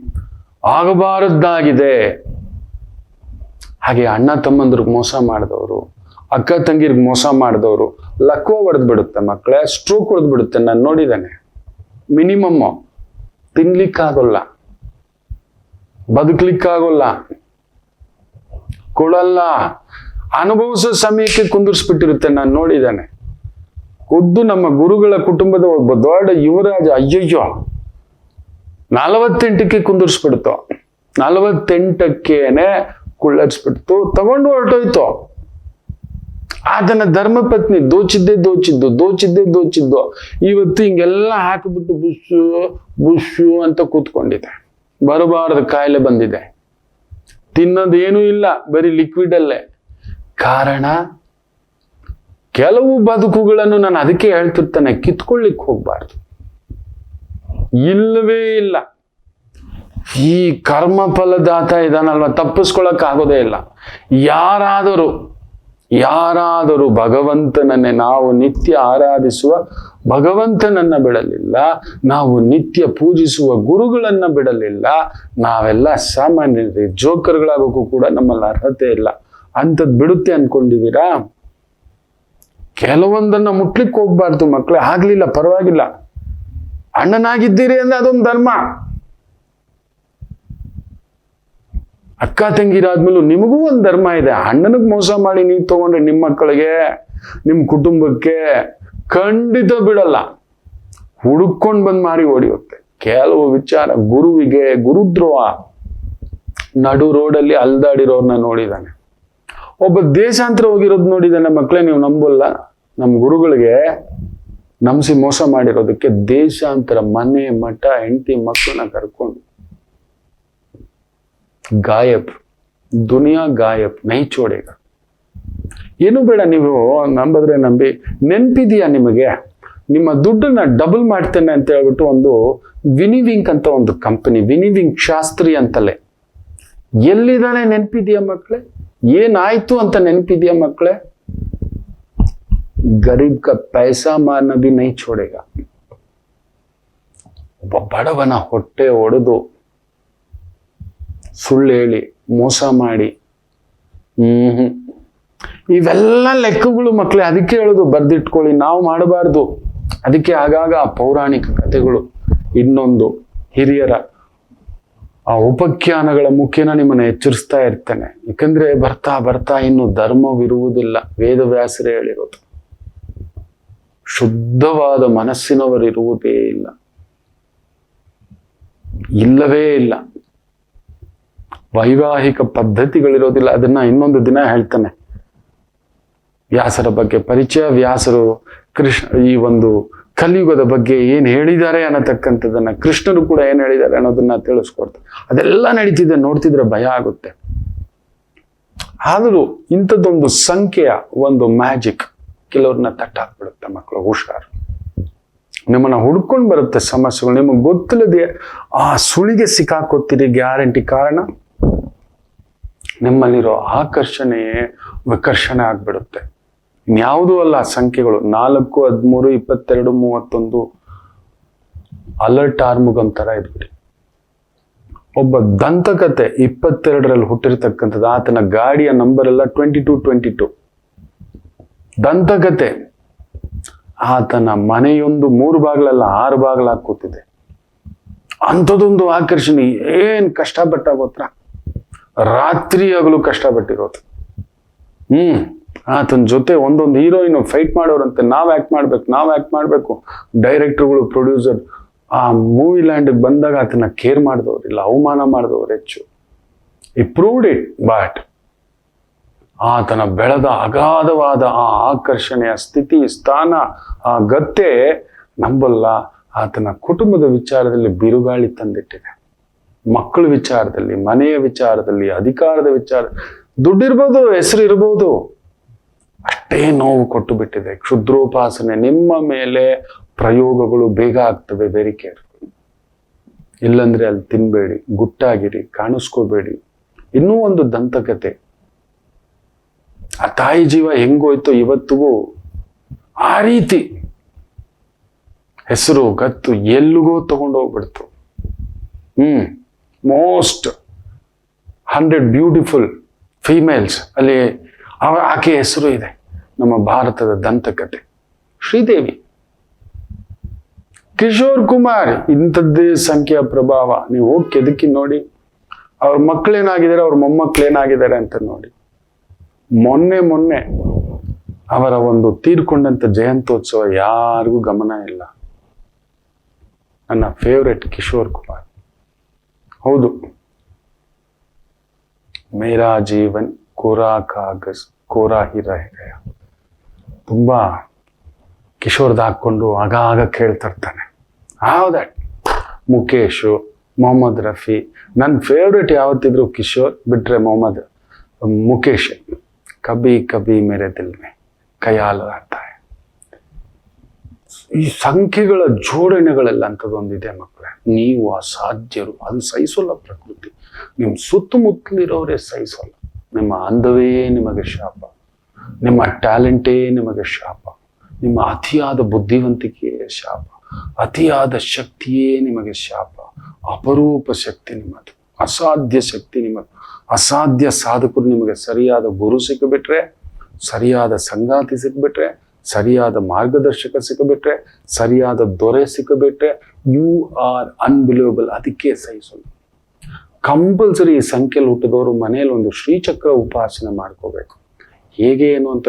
ಆಗಬಾರದ್ದಾಗಿದೆ. ಹಾಗೆ ಅಣ್ಣ ತಮ್ಮಂದ್ರಿಗೆ ಮೋಸ ಮಾಡಿದವರು, ಅಕ್ಕ ತಂಗಿರ್ಗೆ ಮೋಸ ಮಾಡಿದವರು, ಲಕ್ವ ಹೊಡೆದು ಬಿಡುತ್ತೆ ಮಕ್ಕಳೇ, ಸ್ಟ್ರೋಕ್ ಹೊಡೆದು ಬಿಡುತ್ತೆ. ನಾನು ನೋಡಿದ್ದೇನೆ. ಮಿನಿಮಮ್ ತಿನ್ಲಿಕ್ಕಾಗೋಲ್ಲ, ಬದುಕ್ಲಿಕ್ಕಾಗೋಲ್ಲ, ಕೊಡಲ್ಲ, ಅನುಭವಿಸೋ ಸಮಯಕ್ಕೆ ಕುಂದಿರ್ಸ್ಬಿಟ್ಟಿರುತ್ತೆ. ನಾನು ನೋಡಿದ್ದೇನೆ. ಖುದ್ದು ನಮ್ಮ ಗುರುಗಳ ಕುಟುಂಬದ ಒಬ್ಬ ದೊಡ್ಡ ಯುವರಾಜ, ಅಯ್ಯಯ್ಯೋ 48ಕ್ಕೆ ಕುಂದಿರ್ಸ್ಬಿಡ್ತು, 48ಕ್ಕೇನೆ ಕುಳ್ಳರ್ಸ್ಬಿಡ್ತು, ತಗೊಂಡು ಹೊರಟೋಯ್ತು. ಅದನ್ನ ಧರ್ಮಪತ್ನಿ ದೋಚಿದ್ದು ಇವತ್ತು ಹಿಂಗೆಲ್ಲ ಹಾಕಿಬಿಟ್ಟು ಬುಷು ಅಂತ ಕೂತ್ಕೊಂಡಿದೆ. ಬರಬಾರದು ಕಾಯಿಲೆ ಬಂದಿದೆ, ತಿನ್ನೋದೇನೂ ಇಲ್ಲ, ಬರೀ ಲಿಕ್ವಿಡ್ ಅಲ್ಲೇ. ಕಾರಣ ಕೆಲವು ಬದುಕುಗಳನ್ನು ನಾನು ಅದಕ್ಕೆ ಹೇಳ್ತಿರ್ತಾನೆ, ಕಿತ್ಕೊಳ್ಳಿಕ್ ಹೋಗ್ಬಾರ್ದು. ಇಲ್ಲವೇ ಇಲ್ಲ. ಈ ಕರ್ಮ ಫಲದಾತ ಇದಾನಲ್ವ, ತಪ್ಪಿಸ್ಕೊಳಕ್ ಆಗೋದೇ ಇಲ್ಲ. ಯಾರಾದರೂ ಭಗವಂತನನ್ನೇ, ನಾವು ನಿತ್ಯ ಆರಾಧಿಸುವ ಭಗವಂತನನ್ನ ಬಿಡಲಿಲ್ಲ, ನಾವು ನಿತ್ಯ ಪೂಜಿಸುವ ಗುರುಗಳನ್ನ ಬಿಡಲಿಲ್ಲ, ನಾವೆಲ್ಲ ಸಾಮಾನ್ಯರೇ, ಜೋಕರ್ಗಳಾಗೋಕ್ಕೂ ಕೂಡ ನಮ್ಮಲ್ಲಿ ಅರ್ಹತೆ ಇಲ್ಲ. ಅಂಥದ್ದು ಬಿಡುತ್ತೆ ಅನ್ಕೊಂಡಿದ್ದೀರಾ? ಕೆಲವೊಂದನ್ನ ಮುಟ್ಲಿಕ್ಕೆ ಹೋಗ್ಬಾರ್ದು ಮಕ್ಕಳೇ. ಆಗ್ಲಿಲ್ಲ ಪರವಾಗಿಲ್ಲ, ಅಣ್ಣನಾಗಿದ್ದೀರಿ ಅಂದ್ರೆ ಅದೊಂದು ಧರ್ಮ. ಅಕ್ಕ ತಂಗಿರಾದ್ಮೇಲೂ ನಿಮಗೂ ಒಂದು ಧರ್ಮ ಇದೆ. ಅಣ್ಣನಿಗೆ ಮೋಸ ಮಾಡಿ ನೀವು ತಗೊಂಡ್ರೆ ನಿಮ್ಮ ಮಕ್ಕಳಿಗೆ, ನಿಮ್ಮ ಕುಟುಂಬಕ್ಕೆ ಖಂಡಿತ ಬಿಡಲ್ಲ, ಹುಡುಕೊಂಡು ಬಂದು ಮಾರಿ ಹೊಡಿಯುತ್ತೆ. ಕೆಲವು ವಿಚಾರ, ಗುರುವಿಗೆ ಗುರುದ್ರೋಹ, ನಡು ರೋಡಲ್ಲಿ ಅಲ್ದಾಡಿರೋರ್ನ ನೋಡಿದಾನೆ. ಒಬ್ಬ ದೇಶಾಂತರ ಹೋಗಿರೋದು ನೋಡಿದಾನೆ ಮಕ್ಕಳೇ. ನೀವು ನಂಬಲ್ಲ, ನಮ್ಮ ಗುರುಗಳಿಗೆ ನಂಬಿಸಿ ಮೋಸ ಮಾಡಿರೋದಕ್ಕೆ ದೇಶಾಂತರ, ಮನೆ ಮಠ, ಹೆಂಡತಿ ಮಕ್ಕಳನ್ನ ಕರ್ಕೊಂಡು ಗಾಯಬ್, ದುನಿಯಾ ಗಾಯಬ್, ನೈ ಚೋಡೆಗ. ಏನು ಬೇಡ, ನೀವು ನಂಬಿದ್ರೆ ನಂಬಿ. ನೆನ್ಪಿದೆಯಾ ನಿಮಗೆ? ನಿಮ್ಮ ದುಡ್ಡನ್ನ ಡಬಲ್ ಮಾಡ್ತೇನೆ ಅಂತ ಹೇಳ್ಬಿಟ್ಟು ಒಂದು ವಿನಿವಿಂಕ್ ಅಂತ ಒಂದು ಕಂಪನಿ, ವಿನಿವಿಂಕ್ ಶಾಸ್ತ್ರಿ ಅಂತಲೇ, ಎಲ್ಲಿದ್ದಾನೆ ನೆನ್ಪಿದೆಯಾ ಮಕ್ಕಳೇ? ಏನಾಯ್ತು ಅಂತ ನೆನ್ಪಿದೆಯಾ ಮಕ್ಕಳೇ? ಗರೀಬ್ ಕ ಪೈಸಾ ಮಾರ್ನ ಬಿ ನೈ ಚೋಡೆಗ. ಒಬ್ಬ ಬಡವನ ಹೊಟ್ಟೆ ಒಡೆದು, ಸುಳ್ಳು ಹೇಳಿ, ಮೋಸ ಮಾಡಿ, ಇವೆಲ್ಲ ಲೆಕ್ಕಗಳು ಮಕ್ಕಳೇ. ಅದಕ್ಕೆ ಹೇಳೋದು, ಬರ್ದಿಟ್ಕೊಳ್ಳಿ, ನಾವು ಮಾಡಬಾರ್ದು. ಅದಕ್ಕೆ ಆಗಾಗ ಆ ಪೌರಾಣಿಕ ಕಥೆಗಳು, ಇನ್ನೊಂದು ಹಿರಿಯರ ಆ ಉಪಖ್ಯಾನಗಳ ಮುಖೇನ ನಿಮ್ಮನ್ನು ಎಚ್ಚರಿಸ್ತಾ ಇರ್ತೇನೆ. ಯಾಕಂದ್ರೆ ಬರ್ತಾ ಬರ್ತಾ ಇನ್ನು ಧರ್ಮವಿರುವುದಿಲ್ಲ. ವೇದವ್ಯಾಸರೇ ಹೇಳಿರೋದು, ಶುದ್ಧವಾದ ಮನಸ್ಸಿನವರಿರುವುದೇ ಇಲ್ಲ, ಇಲ್ಲವೇ ಇಲ್ಲ. ವೈವಾಹಿಕ ಪದ್ಧತಿಗಳಿರೋದಿಲ್ಲ. ಅದನ್ನ ಇನ್ನೊಂದು ದಿನ ಹೇಳ್ತಾನೆ. ವ್ಯಾಸರ ಬಗ್ಗೆ ಪರಿಚಯ, ವ್ಯಾಸರು ಈ ಒಂದು ಕಲಿಯುಗದ ಬಗ್ಗೆ ಏನ್ ಹೇಳಿದ್ದಾರೆ ಅನ್ನತಕ್ಕಂಥದ್ದನ್ನ, ಕೃಷ್ಣರು ಕೂಡ ಏನ್ ಹೇಳಿದ್ದಾರೆ ಅನ್ನೋದನ್ನ ತಿಳಿಸ್ಕೊಡ್ತಾರೆ. ಅದೆಲ್ಲ ನಡೀತಿದೆ, ನೋಡ್ತಿದ್ರೆ ಭಯ ಆಗುತ್ತೆ. ಆದರೂ ಇಂಥದ್ದೊಂದು ಸಂಖ್ಯೆಯ ಒಂದು ಮ್ಯಾಜಿಕ್ ಕೆಲವ್ರನ್ನ ತಟ್ಟಾಕ್ಬಿಡುತ್ತೆ. ಮಕ್ಕಳು ಹುಷಾರು, ನಿಮ್ಮನ್ನ ಹುಡ್ಕೊಂಡು ಬರುತ್ತೆ ಸಮಸ್ಯೆಗಳು. ನಿಮಗೆ ಗೊತ್ತಿಲ್ಲದೆ ಆ ಸುಳಿಗೆ ಸಿಕ್ಕಾಕೋತೀರಿ, ಗ್ಯಾರಂಟಿ. ಕಾರಣ ನಿಮ್ಮಲ್ಲಿರೋ ಆಕರ್ಷಣೆಯೇ ವಿಕರ್ಷಣೆ ಆಗ್ಬಿಡುತ್ತೆ. ಇನ್ಯಾವುದೂ ಅಲ್ಲ ಸಂಖ್ಯೆಗಳು. 4, 13, 22, 31 ಅಲರ್ಟ್ ಆರ್ಮುಗಂ ತರ ಇದ್ಬಿಡಿ. ಒಬ್ಬ ದಂತಕತೆ 22ರಲ್ಲಿ ಹುಟ್ಟಿರ್ತಕ್ಕಂಥದ್ದು, ಆತನ ಗಾಡಿಯ ನಂಬರ್ ಎಲ್ಲ 2222. ದಂತಕತೆ ಆತನ ಮನೆಯೊಂದು 3 ಬಾಗಿಲಲ್ಲ 6 ಬಾಗಿಲಾಗಿ ಕೂತಿದೆ. ಅಂಥದ್ದೊಂದು ಆಕರ್ಷಣೆ. ಏನ್ ಕಷ್ಟಪಟ್ಟ ಗೊತ್ತಾ? ರಾತ್ರಿ ಹಗಲು ಕಷ್ಟಪಟ್ಟಿರೋದು. ಆತನ ಜೊತೆ ಒಂದೊಂದು ಹೀರೋಯಿನ್ ಫೈಟ್ ಮಾಡೋರಂತೆ. ನಾವ್ ಆಕ್ಟ್ ಮಾಡ್ಬೇಕು. ಡೈರೆಕ್ಟರ್ಗಳು, ಪ್ರೊಡ್ಯೂಸರ್ ಆ ಮೂವಿ ಲ್ಯಾಂಡ್ಗೆ ಬಂದಾಗ ಆತನ ಕೇರ್ ಮಾಡಿದವ್ರಿಲ್ಲ, ಅವಮಾನ ಮಾಡಿದವ್ರು ಹೆಚ್ಚು. ಈ ಪ್ರೂವ್ಡ್ ಇಟ್. ಬಟ್ ಆತನ ಬೆಳೆದ ಅಗಾಧವಾದ ಆ ಆಕರ್ಷಣೆಯ ಸ್ಥಿತಿ, ಸ್ಥಾನ, ಆ ಗತ್ತೆ ನಂಬಲ್ಲ. ಆತನ ಕುಟುಂಬದ ವಿಚಾರದಲ್ಲಿ ಬಿರುಗಾಳಿ ತಂದಿಟ್ಟಿದೆ. ಮಕ್ಕಳ ವಿಚಾರದಲ್ಲಿ, ಮನೆಯ ವಿಚಾರದಲ್ಲಿ, ಅಧಿಕಾರದ ವಿಚಾರ, ದುಡ್ಡಿರ್ಬೋದು, ಹೆಸರು ಇರ್ಬೋದು, ಅಷ್ಟೇ ನೋವು ಕೊಟ್ಟು ಬಿಟ್ಟಿದೆ. ಕ್ಷುದ್ರೋಪಾಸನೆ. ನಿಮ್ಮ ಮೇಲೆ ಪ್ರಯೋಗಗಳು ಬೇಗ ಆಗ್ತವೆ. Very careful. ಇಲ್ಲಂದ್ರೆ ಅಲ್ಲಿ ತಿನ್ಬೇಡಿ, ಗುಟ್ಟಾಗಿರಿ, ಕಾಣಿಸ್ಕೋಬೇಡಿ. ಇನ್ನೂ ಒಂದು ದಂತಕತೆ. ಆ ತಾಯಿ ಜೀವ ಹೆಂಗೋಯ್ತು ಇವತ್ತಿಗೂ ಆ ರೀತಿ ಹೆಸರು ಗತ್ತು ಎಲ್ಲಿಗೋ ತಗೊಂಡೋಗ್ಬಿಡ್ತು. ಮೋಸ್ಟ್ 100 ಬ್ಯೂಟಿಫುಲ್ ಫೀಮೇಲ್ಸ್ ಅಲ್ಲಿ ಆಕೆ ಹೆಸರು ಇದೆ. ನಮ್ಮ ಭಾರತದ ದಂತಕತೆ ಶ್ರೀದೇವಿ, ಕಿಶೋರ್ ಕುಮಾರ್. ಇಂಥದ್ದೇ ಸಂಖ್ಯೆಯ ಪ್ರಭಾವ. ನೀವು ಹೋಗಿ ಕೆದಕಿ ನೋಡಿ, ಅವ್ರ ಮಕ್ಕಳೇನಾಗಿದ್ದಾರೆ, ಅವ್ರ ಮೊಮ್ಮಕ್ಕಳೇನಾಗಿದ್ದಾರೆ ಅಂತ ನೋಡಿ. ಮೊನ್ನೆ ಅವರ ಒಂದು ತೀರ್ಕೊಂಡಂತ ಜಯಂತ್ಯೋತ್ಸವ ಯಾರಿಗೂ ಗಮನ ಇಲ್ಲ. ನನ್ನ ಫೇವ್ರೆಟ್ ಕಿಶೋರ್ ಕುಮಾರ್. ಹೌದು, ಮೇರಾ ಜೀವನ್ ಕೋರಾ ಕಾಗಜ್ ಕೋರಾ ಹಿ ರಹ ಗಯಾ. ತುಂಬಾ ಕಿಶೋರ್ದ ಹಾಕೊಂಡು ಆಗಾಗ ಕೇಳ್ತಾ ಇರ್ತಾನೆ. ಹೌದಟ್ ಮುಖೇಶು, ಮೊಹಮ್ಮದ್ ರಫಿ. ನನ್ನ ಫೇವ್ರೆಟ್ ಯಾವತ್ತಿದ್ರು ಕಿಶೋರ್, ಬಿಟ್ರೆ ಮುಖೇಶ್. ಕಬಿ ಕಬಿ ಮೇರೆ ದಿಲ್ ಮೇ ಖಯಾಲ್ ಆತಾ ಹೈ. ಈ ಸಂಖ್ಯೆಗಳ ಜೋಡಣೆಗಳೆಲ್ಲ ಅಂಥದ್ದೊಂದಿದೆ ಮಕ್ಕಳೇ. ನೀವು ಅಸಾಧ್ಯರು. ಅದು ಸಹಿಸೋಲ್ಲ ಪ್ರಕೃತಿ. ನಿಮ್ಮ ಸುತ್ತಮುತ್ತಲಿರೋರೇ ಸಹಿಸೋಲ್ಲ. ನಿಮ್ಮ ಅಂದವೇ ನಿಮಗೆ ಶಾಪ, ನಿಮ್ಮ ಟ್ಯಾಲೆಂಟೇ ನಿಮಗೆ ಶಾಪ, ನಿಮ್ಮ ಅತಿಯಾದ ಬುದ್ಧಿವಂತಿಕೆಯೇ ಶಾಪ, ಅತಿಯಾದ ಶಕ್ತಿಯೇ ನಿಮಗೆ ಶಾಪ. ಅಪರೂಪ ಶಕ್ತಿ ನಿಮ್ಮದು, ಅಸಾಧ್ಯ ಶಕ್ತಿ ನಿಮ್ಮದು. ಅಸಾಧ್ಯ ಸಾಧಕರು ನಿಮಗೆ ಸರಿಯಾದ ಗುರು ಸಿಕ್ಕಿಬಿಟ್ರೆ, ಸರಿಯಾದ ಸಂಗಾತಿ ಸಿಕ್ಕಿಬಿಟ್ರೆ, ಸರಿಯಾದ ಮಾರ್ಗದರ್ಶಕ ಸಿಕ್ಕಿಬಿಟ್ರೆ, ಸರಿಯಾದ ದೊರೆ ಸಿಕ್ಕಿಬಿಟ್ರೆ, ಯು ಆರ್ ಅನ್ಬಿಲೀವಬಲ್. ಅದಕ್ಕೆ ಸಹಿಸೋದು. ಕಂಪಲ್ಸರಿ ಈ ಸಂಖ್ಯೆಯಲ್ಲಿ ಹುಟ್ಟಿದವರು ಮನೆಯಲ್ಲಿ ಒಂದು ಶ್ರೀಚಕ್ರ ಉಪಾಸನೆ ಮಾಡ್ಕೋಬೇಕು. ಹೇಗೆ ಏನು ಅಂತ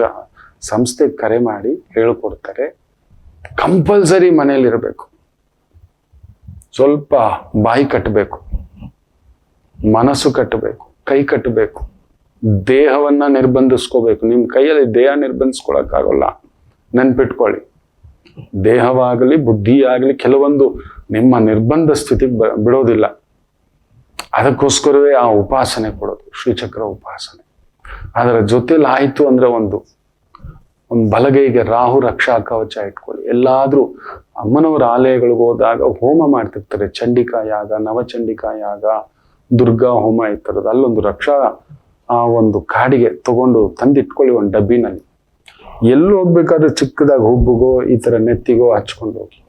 ಸಂಸ್ಥೆ ಕರೆ ಮಾಡಿ ಹೇಳ್ಕೊಡ್ತಾರೆ. ಕಂಪಲ್ಸರಿ ಮನೆಯಲ್ಲಿ ಇರಬೇಕು. ಸ್ವಲ್ಪ ಬಾಯಿ ಕಟ್ಟಬೇಕು, ಮನಸ್ಸು ಕಟ್ಟಬೇಕು, ಕೈ ಕಟ್ಟಬೇಕು, ದೇಹವನ್ನ ನಿರ್ಬಂಧಿಸ್ಕೋಬೇಕು. ನಿಮ್ಮ ಕೈಯಲ್ಲಿ ದೇಹ ನಿರ್ಬಂಧಿಸ್ಕೊಳಕ್ಕಾಗಲ್ಲ. ನೆನ್ಪಿಟ್ಕೊಳ್ಳಿ, ದೇಹವಾಗಲಿ ಬುದ್ಧಿಯಾಗಲಿ ಕೆಲವೊಂದು ನಿಮ್ಮ ನಿರ್ಬಂಧ ಸ್ಥಿತಿಗೆ ಬಿಡೋದಿಲ್ಲ. ಅದಕ್ಕೋಸ್ಕರವೇ ಆ ಉಪಾಸನೆ ಕೊಡೋದು, ಶ್ರೀಚಕ್ರ ಉಪಾಸನೆ. ಅದರ ಜೊತೆಲಿ ಆಯ್ತು ಅಂದ್ರೆ ಒಂದು ಬಲಗೈಗೆ ರಾಹು ರಕ್ಷಾ ಕವಚ ಇಟ್ಕೊಳ್ಳಿ. ಎಲ್ಲಾದ್ರೂ ಅಮ್ಮನವರ ಆಲಯಗಳಿಗೆ ಹೋದಾಗ ಹೋಮ ಮಾಡ್ತಿರ್ತಾರೆ. ಚಂಡಿಕಾ ಯಾಗ, ನವಚಂಡಿಕಾ ಯಾಗ, ದುರ್ಗಾ ಹೋಮ ಈ ಥರದ್ದು. ಅಲ್ಲೊಂದು ರಕ್ಷಾ ಆ ಒಂದು ಕಾಡಿಗೆ ತಗೊಂಡು ತಂದಿಟ್ಕೊಳ್ಳಿ ಒಂದು ಡಬ್ಬಿನಲ್ಲಿ. ಎಲ್ಲೂ ಹೋಗ್ಬೇಕಾದ್ರೆ ಚಿಕ್ಕದಾಗಿ ಹುಬ್ಬುಗೋ ಈ ತರ ನೆತ್ತಿಗೋ ಹಚ್ಕೊಂಡು ಹೋಗಿ.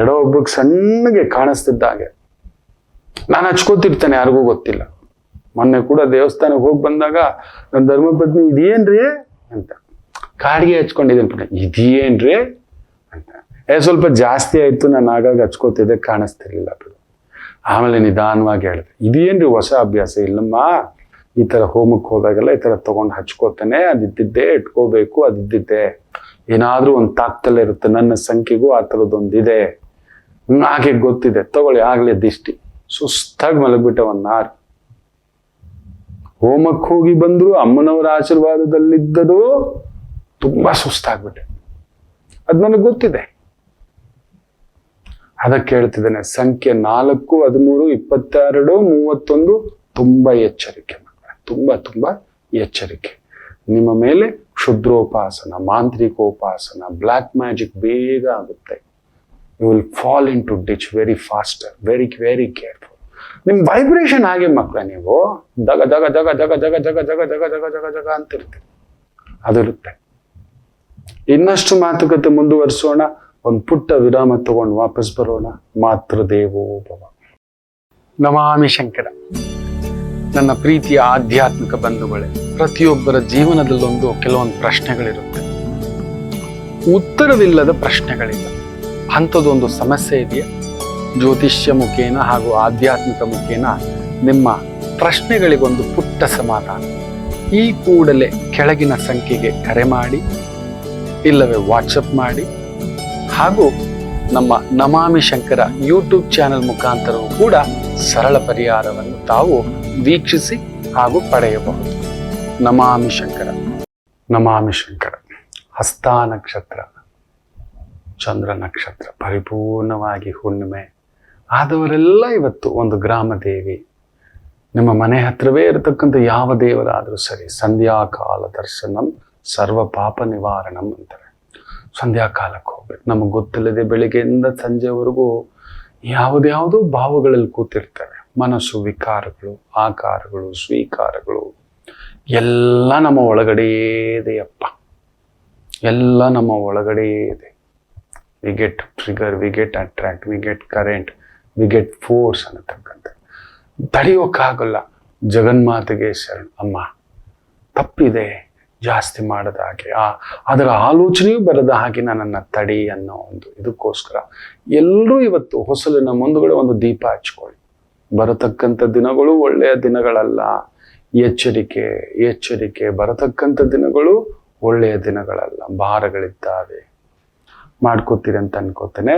ಎಡೋ ಒಬ್ಬಕ್ಕೆ ಸಣ್ಣಗೆ ಕಾಣಿಸ್ತಿದ್ದಾಗೆ ನಾನು ಹಚ್ಕೋತಿರ್ತೇನೆ, ಯಾರಿಗೂ ಗೊತ್ತಿಲ್ಲ. ಮೊನ್ನೆ ಕೂಡ ದೇವಸ್ಥಾನಕ್ಕೆ ಹೋಗಿ ಬಂದಾಗ ನನ್ನ ಧರ್ಮಪತ್ನಿ ಇದೇನ್ರಿ ಅಂತ ಕಾಡಿಗೆ ಹಚ್ಕೊಂಡಿದ್ದೇನೆ. ಇದೇನ್ರಿ ಅಂತ ಸ್ವಲ್ಪ ಜಾಸ್ತಿ ಆಯ್ತು. ನಾನು ಆಗಾಗ ಹಚ್ಕೋತಿದ್ದೆ, ಕಾಣಿಸ್ತಿರ್ಲಿಲ್ಲ ಬಿಡು. ಆಮೇಲೆ ನಿಧಾನವಾಗಿ ಹೇಳಿದೆ, ಇದೇನ್ರಿ ಹೊಸ ಅಭ್ಯಾಸ? ಇಲ್ಲಮ್ಮ, ಈ ತರ ಹೋಮಕ್ಕೆ ಹೋದಾಗೆಲ್ಲ ಈ ತರ ತಗೊಂಡು ಹಚ್ಕೋತಾನೆ, ಅದಿದ್ದಿದ್ದೆ ಇಟ್ಕೋಬೇಕು, ಅದಿದ್ದಿದ್ದೆ. ಏನಾದ್ರೂ ಒಂದು ತಾಕ್ತಲ್ಲೇ ಇರುತ್ತೆ. ನನ್ನ ಸಂಖ್ಯೆಗೂ ಆ ಥರದ್ದೊಂದಿದೆ, ಹಾಗೆ ಗೊತ್ತಿದೆ. ತಗೊಳ್ಳಿ, ಆಗ್ಲೇ ದಿಷ್ಟಿ. ಸುಸ್ತಾಗಿ ಮಲಗ್ಬಿಟ್ಟವನ್ನಾರು. ಹೋಮಕ್ಕೆ ಹೋಗಿ ಬಂದ್ರು, ಅಮ್ಮನವರ ಆಶೀರ್ವಾದದಲ್ಲಿದ್ದದು ತುಂಬಾ ಸುಸ್ತಾಗ್ಬಿಟ್ಟೆ. ಅದ್ ನನಗೆ ಗೊತ್ತಿದೆ. ಅದಕ್ಕೆ ಹೇಳ್ತಿದ್ದೇನೆ, ಸಂಖ್ಯೆ 4, 13, 22, 31 ತುಂಬಾ ಎಚ್ಚರಿಕೆ ಮಕ್ಕಳೇ, ತುಂಬಾ ಎಚ್ಚರಿಕೆ. ನಿಮ್ಮ ಮೇಲೆ ಕ್ಷುದ್ರೋಪಾಸನ, ಮಾಂತ್ರಿಕೋಪಾಸನ, ಬ್ಲ್ಯಾಕ್ ಮ್ಯಾಜಿಕ್ ಬೇಗ ಆಗುತ್ತೆ. You will fall into ditch very faster, very very careful. ನಿಮ್ ವೈಬ್ರೇಷನ್ ಹಾಗೆ ಮಕ್ಕಳೇ, ನೀವು ದಗ ದಗ ದಗ ದಗ ದಗ ದಗ ದಗ ದಗ ದಗ ದಗ ದಗ ಅಂತ ಇರ್ತೀವಿ, ಅದಿರುತ್ತೆ. ಇನ್ನಷ್ಟು ಮಾತುಕತೆ ಮುಂದುವರಿಸೋಣ. ಒಂದು ಪುಟ್ಟ ವಿರಾಮ ತಗೊಂಡು ವಾಪಸ್ ಬರೋಣ. ಮಾತೃದೇವೋ ಭವ. ನಮಾಮಿ ಶಂಕರ. ನನ್ನ ಪ್ರೀತಿಯ ಆಧ್ಯಾತ್ಮಿಕ ಬಂಧುಗಳೇ, ಪ್ರತಿಯೊಬ್ಬರ ಜೀವನದಲ್ಲೊಂದು ಕೆಲವೊಂದು ಪ್ರಶ್ನೆಗಳಿರುತ್ತೆ, ಉತ್ತರವಿಲ್ಲದ ಪ್ರಶ್ನೆಗಳಿಲ್ಲ. ಅಂಥದ್ದೊಂದು ಸಮಸ್ಯೆ ಇದೆಯಾ? ಜ್ಯೋತಿಷ್ಯ ಮುಖೇನ ಹಾಗೂ ಆಧ್ಯಾತ್ಮಿಕ ಮುಖೇನ ನಿಮ್ಮ ಪ್ರಶ್ನೆಗಳಿಗೊಂದು ಪುಟ್ಟ ಸಮಾಧಾನ. ಈ ಕೂಡಲೇ ಕೆಳಗಿನ ಸಂಖ್ಯೆಗೆ ಕರೆ ಮಾಡಿ, ಇಲ್ಲವೇ ವಾಟ್ಸಪ್ ಮಾಡಿ, ಹಾಗೂ ನಮ್ಮ ನಮಾಮಿ ಶಂಕರ ಯೂಟ್ಯೂಬ್ ಚಾನೆಲ್ ಮುಖಾಂತರವೂ ಕೂಡ ಸರಳ ಪರಿಹಾರವನ್ನು ತಾವು ವೀಕ್ಷಿಸಿ ಹಾಗೂ ಪಡೆಯಬಹುದು. ನಮಾಮಿ ಶಂಕರ. ನಮಾಮಿ ಶಂಕರ. ಹಸ್ತ ನಕ್ಷತ್ರ, ಚಂದ್ರ ನಕ್ಷತ್ರ, ಪರಿಪೂರ್ಣವಾಗಿ ಹುಣ್ಣಿಮೆ ಆದವರೆಲ್ಲ ಇವತ್ತು ಒಂದು ಗ್ರಾಮ ದೇವಿ, ನಿಮ್ಮ ಮನೆ ಹತ್ರವೇ ಇರತಕ್ಕಂಥ ಯಾವ ದೇವರಾದರೂ ಸರಿ, ಸಂಧ್ಯಾಕಾಲ ದರ್ಶನಂ ಸರ್ವ ಪಾಪ ನಿವಾರಣಂ ಅಂತಾರೆ. ಸಂಧ್ಯಾಕಾಲಕ್ಕೆ ಹೋಗ್ಬೇಕು. ನಮಗೆ ಗೊತ್ತಿಲ್ಲದೆ ಬೆಳಿಗ್ಗೆಯಿಂದ ಸಂಜೆವರೆಗೂ ಯಾವುದ್ಯಾವುದೋ ಭಾವಗಳಲ್ಲಿ ಕೂತಿರ್ತವೆ. ಮನಸ್ಸು ವಿಕಾರಗಳು, ಆಕಾರಗಳು, ಸ್ವೀಕಾರಗಳು ಎಲ್ಲ ನಮ್ಮ ಒಳಗಡೆ ಇದೆಯಪ್ಪ, ಎಲ್ಲ ನಮ್ಮ ಒಳಗಡೆ ಇದೆ. We get trigger, we get attract, we get current, we get force ಅನ್ನತಕ್ಕಂಥ. ತಡೆಯೋಕ್ಕಾಗಲ್ಲ. ಜಗನ್ಮಾತೆಗೆ ಶರಣ. ಅಮ್ಮ, ತಪ್ಪಿದೆ, ಜಾಸ್ತಿ ಮಾಡದ ಹಾಗೆ, ಅದರ ಆಲೋಚನೆಯೂ ಬರದ ಹಾಗೆ ನನ್ನನ್ನು ತಡಿ ಅನ್ನೋ ಒಂದು ಇದಕ್ಕೋಸ್ಕರ ಎಲ್ಲರೂ ಇವತ್ತು ಹೊಸಲಿನ ಮುಂದುಗಡೆ ಒಂದು ದೀಪ ಹಚ್ಕೊಳ್ಳಿ. ಬರತಕ್ಕಂಥ ದಿನಗಳು ಒಳ್ಳೆಯ ದಿನಗಳಲ್ಲ. ಎಚ್ಚರಿಕೆ, ಎಚ್ಚರಿಕೆ. ಬರತಕ್ಕಂಥ ದಿನಗಳು ಒಳ್ಳೆಯ ದಿನಗಳಲ್ಲ, ಭಾರಗಳಿದ್ದಾವೆ. ಮಾಡ್ಕೋತೀರಿ ಅಂತ ಅನ್ಕೋತೇನೆ.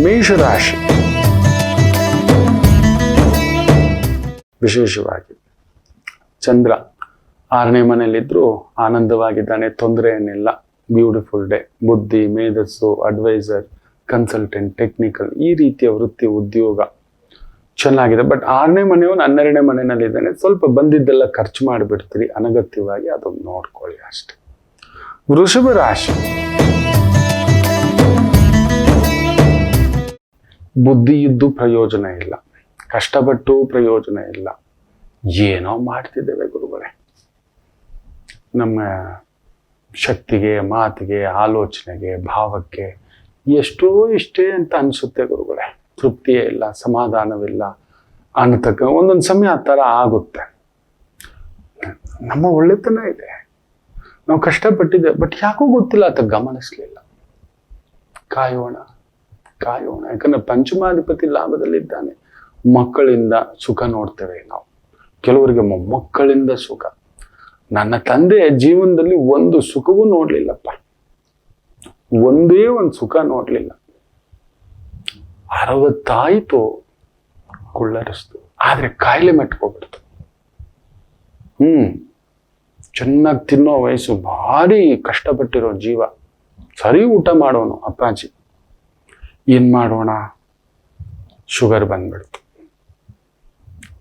ಮೇಷರಾಶಿ, ವಿಶೇಷವಾಗಿ ಚಂದ್ರ 6ನೇ ಮನೆಯಲ್ಲಿದ್ದರೂ ಆನಂದವಾಗಿದ್ದಾನೆ, ತೊಂದರೆ ಏನಿಲ್ಲ. Beautiful day. ಬುದ್ಧಿ, ಮೇಧಸ್ಸು, ಅಡ್ವೈಸರ್, ಕನ್ಸಲ್ಟೆಂಟ್, ಟೆಕ್ನಿಕಲ್, ಈ ರೀತಿಯ ವೃತ್ತಿ, ಉದ್ಯೋಗ ಚೆನ್ನಾಗಿದೆ. ಬಟ್ 6ನೇ ಮನೆಯವನು 12ನೇ ಮನೆಯಲ್ಲಿದ್ದಾನೆ. ಸ್ವಲ್ಪ ಬಂದಿದ್ದೆಲ್ಲ ಖರ್ಚು ಮಾಡಿಬಿಡ್ತೀರಿ ಅನಗತ್ಯವಾಗಿ, ಅದನ್ನು ನೋಡ್ಕೊಳ್ಳಿ ಅಷ್ಟೆ. ವೃಷಭ ರಾಶಿ, ಬುದ್ಧಿ ಇದ್ದು ಪ್ರಯೋಜನ ಇಲ್ಲ, ಕಷ್ಟಪಟ್ಟು ಪ್ರಯೋಜನ ಇಲ್ಲ. ಏನೋ ಮಾಡ್ತಿದ್ದೇವೆ ಗುರುಗಳೇ, ನಮ್ಮ ಶಕ್ತಿಗೆ, ಮಾತಿಗೆ, ಆಲೋಚನೆಗೆ, ಭಾವಕ್ಕೆ ಎಷ್ಟೋ ಇಷ್ಟೇ ಅಂತ ಅನಿಸುತ್ತೆ ಗುರುಗಳೇ. ತೃಪ್ತಿಯೇ ಇಲ್ಲ, ಸಮಾಧಾನವಿಲ್ಲ ಅನ್ನತಕ್ಕ ಒಂದೊಂದು ಸಮಯ ಆ ಥರ ಆಗುತ್ತೆ. ನಮ್ಮ ಒಳ್ಳೆತನ ಇದೆ, ನಾವು ಕಷ್ಟಪಟ್ಟಿದ್ದೆ, ಬಟ್ ಯಾಕೋ ಗೊತ್ತಿಲ್ಲ ಅಂತ ಗಮನಿಸ್ಲಿಲ್ಲ. ಕಾಯೋಣ, ಕಾಯೋಣ. ಯಾಕಂದ್ರೆ ಪಂಚಮಾಧಿಪತಿ ಲಾಭದಲ್ಲಿದ್ದಾನೆ. ಮಕ್ಕಳಿಂದ ಸುಖ ನೋಡ್ತೇವೆ ನಾವು, ಕೆಲವರಿಗೆ ಮೊಮ್ಮಕ್ಕಳಿಂದ ಸುಖ. ನನ್ನ ತಂದೆ ಜೀವನದಲ್ಲಿ ಒಂದು ಸುಖವೂ ನೋಡ್ಲಿಲ್ಲಪ್ಪ, ಒಂದೇ ಒಂದು ಸುಖ ನೋಡ್ಲಿಲ್ಲ. 60 ಕುಳ್ಳರಿಸ್ತು, ಆದ್ರೆ ಕಾಯಿಲೆ ಮೆಟ್ಕೋಬಿಡ್ತು. ಚೆನ್ನಾಗಿ ತಿನ್ನೋ ವಯಸ್ಸು, ಭಾರಿ ಕಷ್ಟಪಟ್ಟಿರೋ ಜೀವ, ಸರಿ ಊಟ ಮಾಡೋನು ಅಪ್ಪಾಜಿ. ಏನ್ ಮಾಡೋಣ, ಶುಗರ್ ಬಂದ್ಬಿಡ್ತು.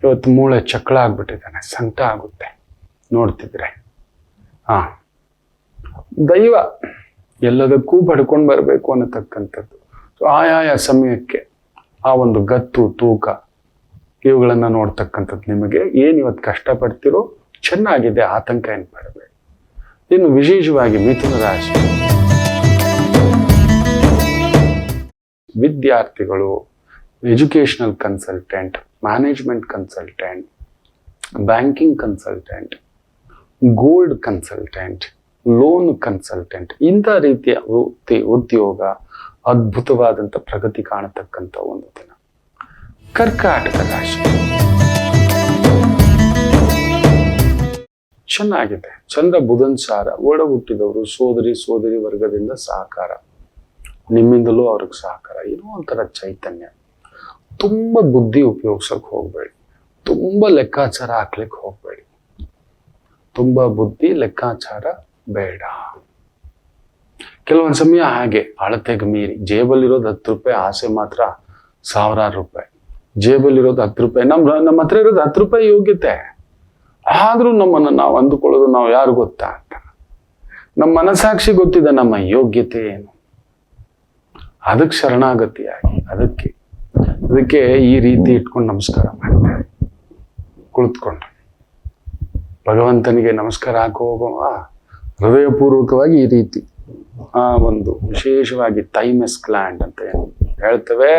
ಇವತ್ತು ಮೂಳೆ ಚಕ್ಳ ಆಗ್ಬಿಟ್ಟಿದ್ದಾನೆ, ಸಂಕಟ ಆಗುತ್ತೆ ನೋಡ್ತಿದ್ರೆ. ದೈವ ಎಲ್ಲದಕ್ಕೂ ಪಡ್ಕೊಂಡು ಬರಬೇಕು ಅನ್ನತಕ್ಕಂಥದ್ದು. ಆಯಾಯ ಸಮಯಕ್ಕೆ ಆ ಒಂದು ಗತ್ತು, ತೂಕ ಇವುಗಳನ್ನ ನೋಡ್ತಕ್ಕಂಥದ್ದು. ನಿಮಗೆ ಏನು ಇವತ್ತು ಕಷ್ಟಪಡ್ತಿರೋ ಚೆನ್ನಾಗಿದೆ, ಆತಂಕ ಏನು ಪಡಬೇಡಿ. ಇನ್ನು ವಿಶೇಷವಾಗಿ ಮಿಥುನ ರಾಶಿ, ವಿದ್ಯಾರ್ಥಿಗಳು, educational consultant, management consultant, banking consultant, gold consultant, loan consultant, ಇಂಥ ರೀತಿಯ ವೃತ್ತಿ, ಉದ್ಯೋಗ ಅದ್ಭುತವಾದಂಥ ಪ್ರಗತಿ ಕಾಣತಕ್ಕಂಥ ಒಂದು ದಿನ. ಕರ್ಕಾಟಕ ರಾಶಿ ಚೆನ್ನಾಗಿದೆ. ಚಂದ್ರ ಬುಧನ್ ಸಾರ, ಒಡ ಹುಟ್ಟಿದವರು, ಸೋದರಿ ವರ್ಗದಿಂದ ಸಹಕಾರ, ನಿಮ್ಮಿಂದಲೂ ಅವ್ರಿಗೆ ಸಹಕಾರ, ಏನೋ ಒಂಥರ ಚೈತನ್ಯ. ತುಂಬ ಬುದ್ಧಿ ಉಪಯೋಗಿಸಕ್ಕೆ ಹೋಗ್ಬೇಡಿ, ತುಂಬ ಲೆಕ್ಕಾಚಾರ ಹಾಕ್ಲಿಕ್ಕೆ ಹೋಗ್ಬೇಡಿ. ತುಂಬ ಬುದ್ಧಿ, ಲೆಕ್ಕಾಚಾರ ಬೇಡ. ಕೆಲವೊಂದು ಸಮಯ ಹಾಗೆ ಅಳತೆಗೆ ಮೀರಿ ಜೇಬಲ್ಲಿರೋದು 10 ರೂಪಾಯಿ ಆಸೆ ಮಾತ್ರ ಸಾವಿರಾರು ರೂಪಾಯಿ, ಜೇಬಲ್ಲಿರೋದು 10 ರೂಪಾಯಿ. ನಮ್ಮ ಹತ್ರ ಇರೋದು 10 ರೂಪಾಯಿ ಯೋಗ್ಯತೆ. ಆದ್ರೂ ನಮ್ಮನ್ನು ನಾವು ಅಂದುಕೊಳ್ಳೋದು ನಾವು ಯಾರು ಗೊತ್ತಾ ಅಂತ. ನಮ್ಮ ಮನಸ್ಸಾಕ್ಷಿ ಗೊತ್ತಿದೆ ನಮ್ಮ ಯೋಗ್ಯತೆ ಏನು. ಅದಕ್ಕೆ ಶರಣಾಗತಿಯಾಗಿ ಅದಕ್ಕೆ ಈ ರೀತಿ ಇಟ್ಕೊಂಡು ನಮಸ್ಕಾರ ಮಾಡ್ತಾರೆ. ಕುಳಿತುಕೊಂಡು ಭಗವಂತನಿಗೆ ನಮಸ್ಕಾರ ಹೋಗುವ ಹೃದಯಪೂರ್ವಕವಾಗಿ ಈ ರೀತಿ ಒಂದು ವಿಶೇಷವಾಗಿ ಥೈಮಸ್ ಗ್ಲ್ಯಾಂಡ್ ಅಂತ ಏನು ಹೇಳ್ತೇವೆ,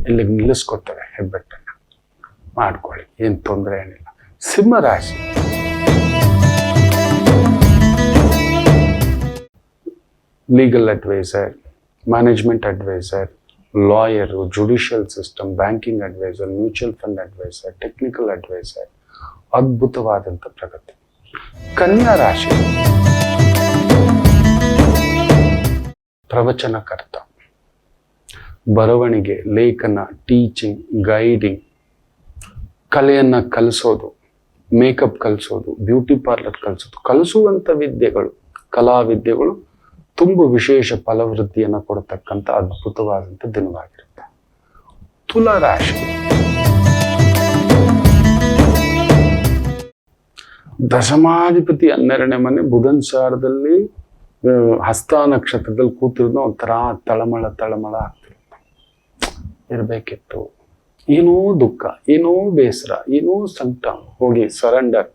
ಇಲ್ಲಿಗೆ ನಿಲ್ಲಿಸ್ಕೊತೇವೆ. ಹೆಬ್ಬೆಟ್ಟನ್ನು ಮಾಡ್ಕೊಳ್ಳಿ, ಏನು ತೊಂದರೆ ಏನಿಲ್ಲ. ಸಿಂಹ ರಾಶಿ legal adviser, management adviser, lawyer, judicial system, banking adviser, mutual fund adviser, technical adviser, ಅದ್ಭುತವಾದಂಥ ಪ್ರಗತಿ. ಕನ್ಯಾ ರಾಶಿ ಪ್ರವಚನಕರ್ತ, ಬರವಣಿಗೆ, ಲೇಖನ, ಟೀಚಿಂಗ್, ಗೈಡಿಂಗ್, ಕಲೆಯನ್ನ ಕಲಿಸೋದು, ಮೇಕಪ್ ಕಲಿಸೋದು, ಬ್ಯೂಟಿ ಪಾರ್ಲರ್ ಕಲಿಸುವಂಥ ವಿದ್ಯೆಗಳು, ಕಲಾ ವಿದ್ಯೆಗಳು ತುಂಬ ವಿಶೇಷ ಫಲವೃದ್ಧಿಯನ್ನು ಕೊಡತಕ್ಕಂಥ ಅದ್ಭುತವಾದಂಥ ದಿನವಾಗಿರುತ್ತೆ. ತುಲಾ ರಾಶಿ ದಶಮಾಧಿಪತಿ 12ನೇ ಮನೆ ಬುಧನ್ ಸಾರದಲ್ಲಿ ಹಸ್ತ ನಕ್ಷತ್ರದಲ್ಲಿ ಕೂತಿರೋದು ಒಂಥರ ತಳಮಳ ಆಗ್ತಿರುತ್ತೆ. ಇರಬೇಕಿತ್ತು. ಏನೋ ದುಃಖ, ಏನೋ ಬೇಸರ, ಏನೋ ಸಂಕಟ ಹೋಗಿ ಸರೆಂಡರ್.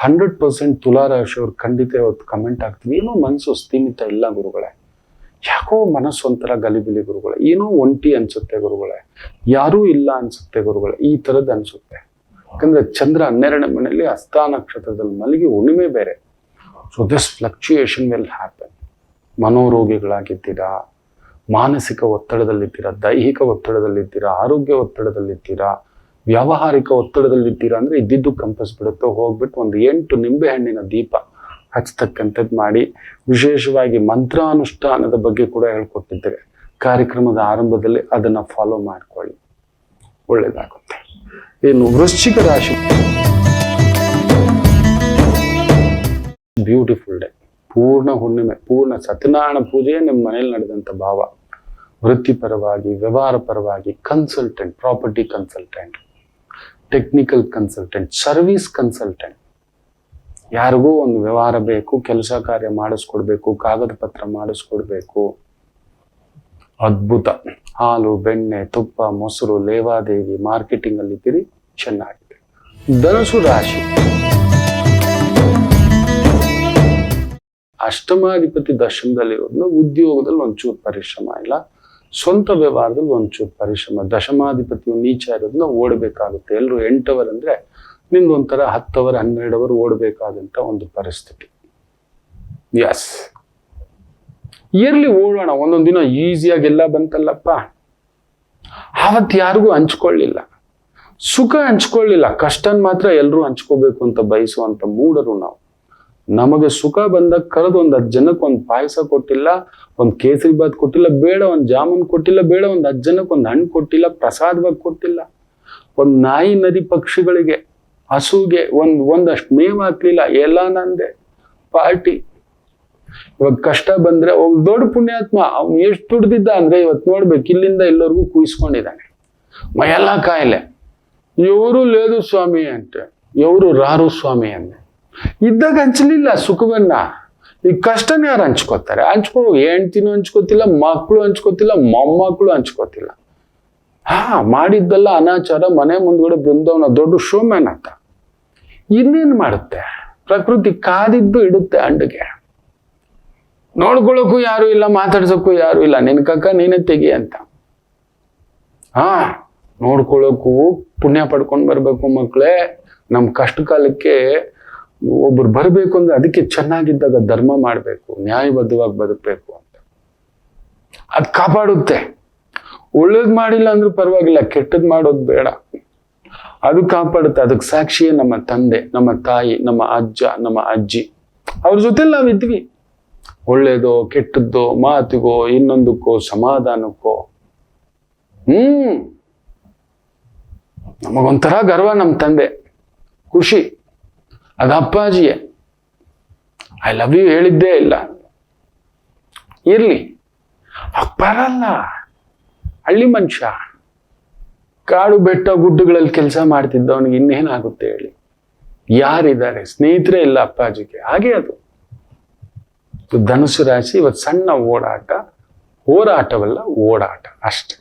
100% ತುಲಾರಾಶಿಯವ್ರು ಖಂಡಿತ ಇವತ್ತು ಕಮೆಂಟ್ ಆಗ್ತೀವಿ. ಏನೋ ಮನಸ್ಸು ಸ್ಥೀಮಿತ ಇಲ್ಲ ಗುರುಗಳೇ, ಯಾಕೋ ಮನಸ್ಸು ಒಂಥರ ಗಲಿಬಿಲಿ ಗುರುಗಳೇ, ಏನೋ ಒಂಟಿ ಅನ್ಸುತ್ತೆ ಗುರುಗಳೇ, ಯಾರೂ ಇಲ್ಲ ಅನ್ಸುತ್ತೆ ಗುರುಗಳೇ, ಈ ಥರದ್ದು ಅನ್ಸುತ್ತೆ. ಯಾಕಂದ್ರೆ ಚಂದ್ರ 12ನೇ ಮನೆಯಲ್ಲಿ ಹಸ್ತ ನಕ್ಷತ್ರದಲ್ಲಿ ಮಲಗಿ ಹುಣ್ಣಿಮೆ ಬೇರೆ. So this fluctuation will happen. ಮನೋರೋಗಿಗಳಾಗಿದ್ದೀರಾ, ಮಾನಸಿಕ ಒತ್ತಡದಲ್ಲಿದ್ದೀರಾ, ದೈಹಿಕ ಒತ್ತಡದಲ್ಲಿದ್ದೀರಾ, ಆರೋಗ್ಯ ಒತ್ತಡದಲ್ಲಿದ್ದೀರಾ, ವ್ಯಾವಹಾರಿಕ ಒತ್ತಡದಲ್ಲಿದ್ದೀರಾ ಅಂದ್ರೆ ಇದ್ದಿದ್ದು ಕಂಪಸ್ ಬಿಡುತ್ತೆ. ಹೋಗ್ಬಿಟ್ಟು ಒಂದು 8 ನಿಂಬೆ ಹಣ್ಣಿನ ದೀಪ ಹಚ್ಚತಕ್ಕಂಥದ್ದು ಮಾಡಿ. ವಿಶೇಷವಾಗಿ ಮಂತ್ರಾನುಷ್ಠಾನದ ಬಗ್ಗೆ ಕೂಡ ಹೇಳ್ಕೊಟ್ಟಿದ್ದೇವೆ ಕಾರ್ಯಕ್ರಮದ ಆರಂಭದಲ್ಲಿ, ಅದನ್ನ ಫಾಲೋ ಮಾಡ್ಕೊಳ್ಳಿ, ಒಳ್ಳೇದಾಗುತ್ತೆ. ಇನ್ನು ವೃಶ್ಚಿಕ ರಾಶಿ ಬ್ಯೂಟಿಫುಲ್ ಡೇ, ಪೂರ್ಣ ಹುಣ್ಣಿಮೆ, ಪೂರ್ಣ ಸತ್ಯನಾರಾಯಣ ಪೂಜೆ ನಿಮ್ಮ ಮನೇಲಿ ನಡೆದಂಥ ಭಾವ. ವೃತ್ತಿಪರವಾಗಿ, ವ್ಯವಹಾರ ಪರವಾಗಿ, consultant, property consultant, technical consultant, service consultant, ಯಾರಿಗೂ ಒಂದು ವ್ಯವಹಾರ ಬೇಕು, ಕೆಲಸ ಕಾರ್ಯ ಮಾಡಿಸ್ಕೊಡ್ಬೇಕು, ಕಾಗದ ಪತ್ರ ಮಾಡಿಸ್ಕೊಡ್ಬೇಕು. ಅದ್ಭುತ. ಹಾಲು, ಬೆಣ್ಣೆ, ತುಪ್ಪ, ಮೊಸರು, ಲೇವಾದೇವಿ, ಮಾರ್ಕೆಟಿಂಗ್ ಅಲ್ಲಿ ಇದ್ದೀರಿ, ಚೆನ್ನಾಗಿದೆ. ಧನುಸು ರಾಶಿ ಅಷ್ಟಮಾಧಿಪತಿ ದಶಮದಲ್ಲಿರೋದ್ರಿಂದ ಉದ್ಯೋಗದಲ್ಲಿ ಒಂಚೂರು ಪರಿಶ್ರಮ ಇಲ್ಲ, ಸ್ವಂತ ವ್ಯವಹಾರದಲ್ಲಿ ಒಂಚೂರು ಪರಿಶ್ರಮ. ದಶಮಾಧಿಪತಿಯು ನೀಚ ಇರೋದ್ರಿಂದ ಓಡಬೇಕಾಗುತ್ತೆ. ಎಲ್ಲರೂ 8 ಅವರ್ ಅಂದ್ರೆ ನಿಮ್ದು ಒಂಥರ 10 ಅವರ್ 12 ಅವರ್ ಓಡಬೇಕಾದಂತ ಒಂದು ಪರಿಸ್ಥಿತಿ. ಎಸ್, ಇರ್ಲಿ, ಓಡೋಣ. ಒಂದೊಂದು ದಿನ ಈಸಿಯಾಗಿ ಎಲ್ಲ ಬಂತಲ್ಲಪ್ಪ. ಆವತ್ತು ಯಾರಿಗೂ ಹಂಚ್ಕೊಳ್ಳಿಲ್ಲ, ಸುಖ ಹಂಚ್ಕೊಳ್ಳಿಲ್ಲ, ಕಷ್ಟನ್ ಮಾತ್ರ ಎಲ್ಲರೂ ಹಂಚ್ಕೋಬೇಕು ಅಂತ ಬಯಸುವಂತ ಮೂಡರು ನಾವು. ನಮಗೆ ಸುಖ ಬಂದಾಗ ಕರೆದು ಒಂದು 10 ಜನಕ್ಕೆ ಒಂದು ಪಾಯಸ ಕೊಟ್ಟಿಲ್ಲ, ಒಂದು ಕೇಸರಿ ಬಾತ್ ಕೊಟ್ಟಿಲ್ಲ, ಬೇಡ ಒಂದು ಜಾಮೂನ್ ಕೊಟ್ಟಿಲ್ಲ, ಬೇಡ ಒಂದು 10 ಜನಕ್ಕೆ ಒಂದು ಹಣ್ಣು ಕೊಟ್ಟಿಲ್ಲ, ಪ್ರಸಾದವಾಗಿ ಕೊಟ್ಟಿಲ್ಲ, ಒಂದು ನಾಯಿ ನರಿ ಪಕ್ಷಿಗಳಿಗೆ ಹಸುಗೆ ಒಂದಷ್ಟು ಮೇವು ಹಾಕ್ಲಿಲ್ಲ, ಎಲ್ಲ ನಂದೆ ಪಾರ್ಟಿ. ಇವಾಗ ಕಷ್ಟ ಬಂದ್ರೆ ಒಬ್ಬ ದೊಡ್ಡ ಪುಣ್ಯಾತ್ಮ, ಅವ್ನು ಎಷ್ಟು ದುಡ್ದಿದ್ದ ಅಂದ್ರೆ ಇವತ್ತು ನೋಡ್ಬೇಕು, ಇಲ್ಲಿಂದ ಎಲ್ಲರಿಗೂ ಕೂಯಿಸ್ಕೊಂಡಿದ್ದಾನೆ. ಮೈಯೆಲ್ಲ ಕಾಯಿಲೆ. ಎವರು ಲೇದು ಸ್ವಾಮಿ ಅಂತೆ, ಎವರು ರಾರು ಸ್ವಾಮಿ ಅಂತೆ. ಇದ್ದಾಗ ಹಂಚಲಿಲ್ಲ ಸುಖವನ್ನ. ಈ ಕಷ್ಟನ ಯಾರು ಹಂಚ್ಕೋತಾರೆ? ಹೆಂಡ್ತಿನೂ ಹಂಚ್ಕೋತಿಲ್ಲ, ಮಕ್ಕಳು ಹಂಚ್ಕೋತಿಲ್ಲ, ಮೊಮ್ಮಕ್ಕಳು ಹಂಚ್ಕೋತಿಲ್ಲ. ಮಾಡಿದ್ದೆಲ್ಲ ಅನಾಚಾರ, ಮನೆ ಮುಂದ್ಗಡೆ ಬೃಂದವನ ದೊಡ್ಡ ಶೋಮ್ಯಾನ್ ಅಂತ. ಇನ್ನೇನ್ ಮಾಡುತ್ತೆ ಪ್ರಕೃತಿ? ಕಾದಿದ್ದು ಇಡುತ್ತೆ ಅಂಡಿಗೆ. ನೋಡ್ಕೊಳ್ಳೋಕ್ಕೂ ಯಾರು ಇಲ್ಲ, ಮಾತಾಡ್ಸೋಕ್ಕೂ ಯಾರು ಇಲ್ಲ, ನಿನ್ ಕಕ್ಕ ನೀನೇ ತೆಗಿ ಅಂತ. ನೋಡ್ಕೊಳ್ಳೋಕ್ಕೂ ಪುಣ್ಯ ಪಡ್ಕೊಂಡು ಬರ್ಬೇಕು ಮಕ್ಕಳೇ. ನಮ್ ಕಷ್ಟ ಕಾಲಕ್ಕೆ ಒಬ್ರು ಬರ್ಬೇಕು ಅಂದ್ರೆ ಅದಕ್ಕೆ ಚೆನ್ನಾಗಿದ್ದಾಗ ಧರ್ಮ ಮಾಡ್ಬೇಕು, ನ್ಯಾಯಬದ್ಧವಾಗಿ ಬದುಕಬೇಕು ಅಂತ. ಅದ್ ಕಾಪಾಡುತ್ತೆ. ಒಳ್ಳೇದ್ ಮಾಡಿಲ್ಲ ಅಂದ್ರೂ ಪರವಾಗಿಲ್ಲ, ಕೆಟ್ಟದ್ ಮಾಡೋದು ಬೇಡ, ಅದು ಕಾಪಾಡುತ್ತೆ. ಅದಕ್ಕೆ ಸಾಕ್ಷಿಯೇ ನಮ್ಮ ತಂದೆ, ನಮ್ಮ ತಾಯಿ, ನಮ್ಮ ಅಜ್ಜ, ನಮ್ಮ ಅಜ್ಜಿ. ಅವ್ರ ಜೊತೆಲಿ ನಾವಿದ್ವಿ. ಒಳ್ಳೇದೋ ಕೆಟ್ಟದ್ದೋ, ಮಾತಿಗೋ, ಇನ್ನೊಂದಕ್ಕೋ, ಸಮಾಧಾನಕ್ಕೋ. ನಮಗೊಂಥರ ಗರ್ವ, ನಮ್ಮ ತಂದೆ, ಖುಷಿ. ಅದು ಅಪ್ಪಾಜಿಯೇ. ಐ ಲವ್ ಯು ಹೇಳಿದ್ದೇ ಇಲ್ಲ. ಇರ್ಲಿ, ಬರಲ್ಲ, ಹಳ್ಳಿ ಮನುಷ್ಯ, ಕಾಡು ಬೆಟ್ಟ ಗುಡ್ಡಗಳಲ್ಲಿ ಕೆಲಸ ಮಾಡ್ತಿದ್ದವನಿಗೆ ಇನ್ನೇನಾಗುತ್ತೆ ಹೇಳಿ? ಯಾರಿದ್ದಾರೆ? ಸ್ನೇಹಿತರೇ ಇಲ್ಲ ಅಪ್ಪಾಜಿಗೆ. ಹಾಗೆ ಅದು ಧನುಸು ರಾಶಿ ಇವತ್ತು ಸಣ್ಣ ಓಡಾಟ, ಹೋರಾಟವಲ್ಲ ಓಡಾಟ ಅಷ್ಟೆ.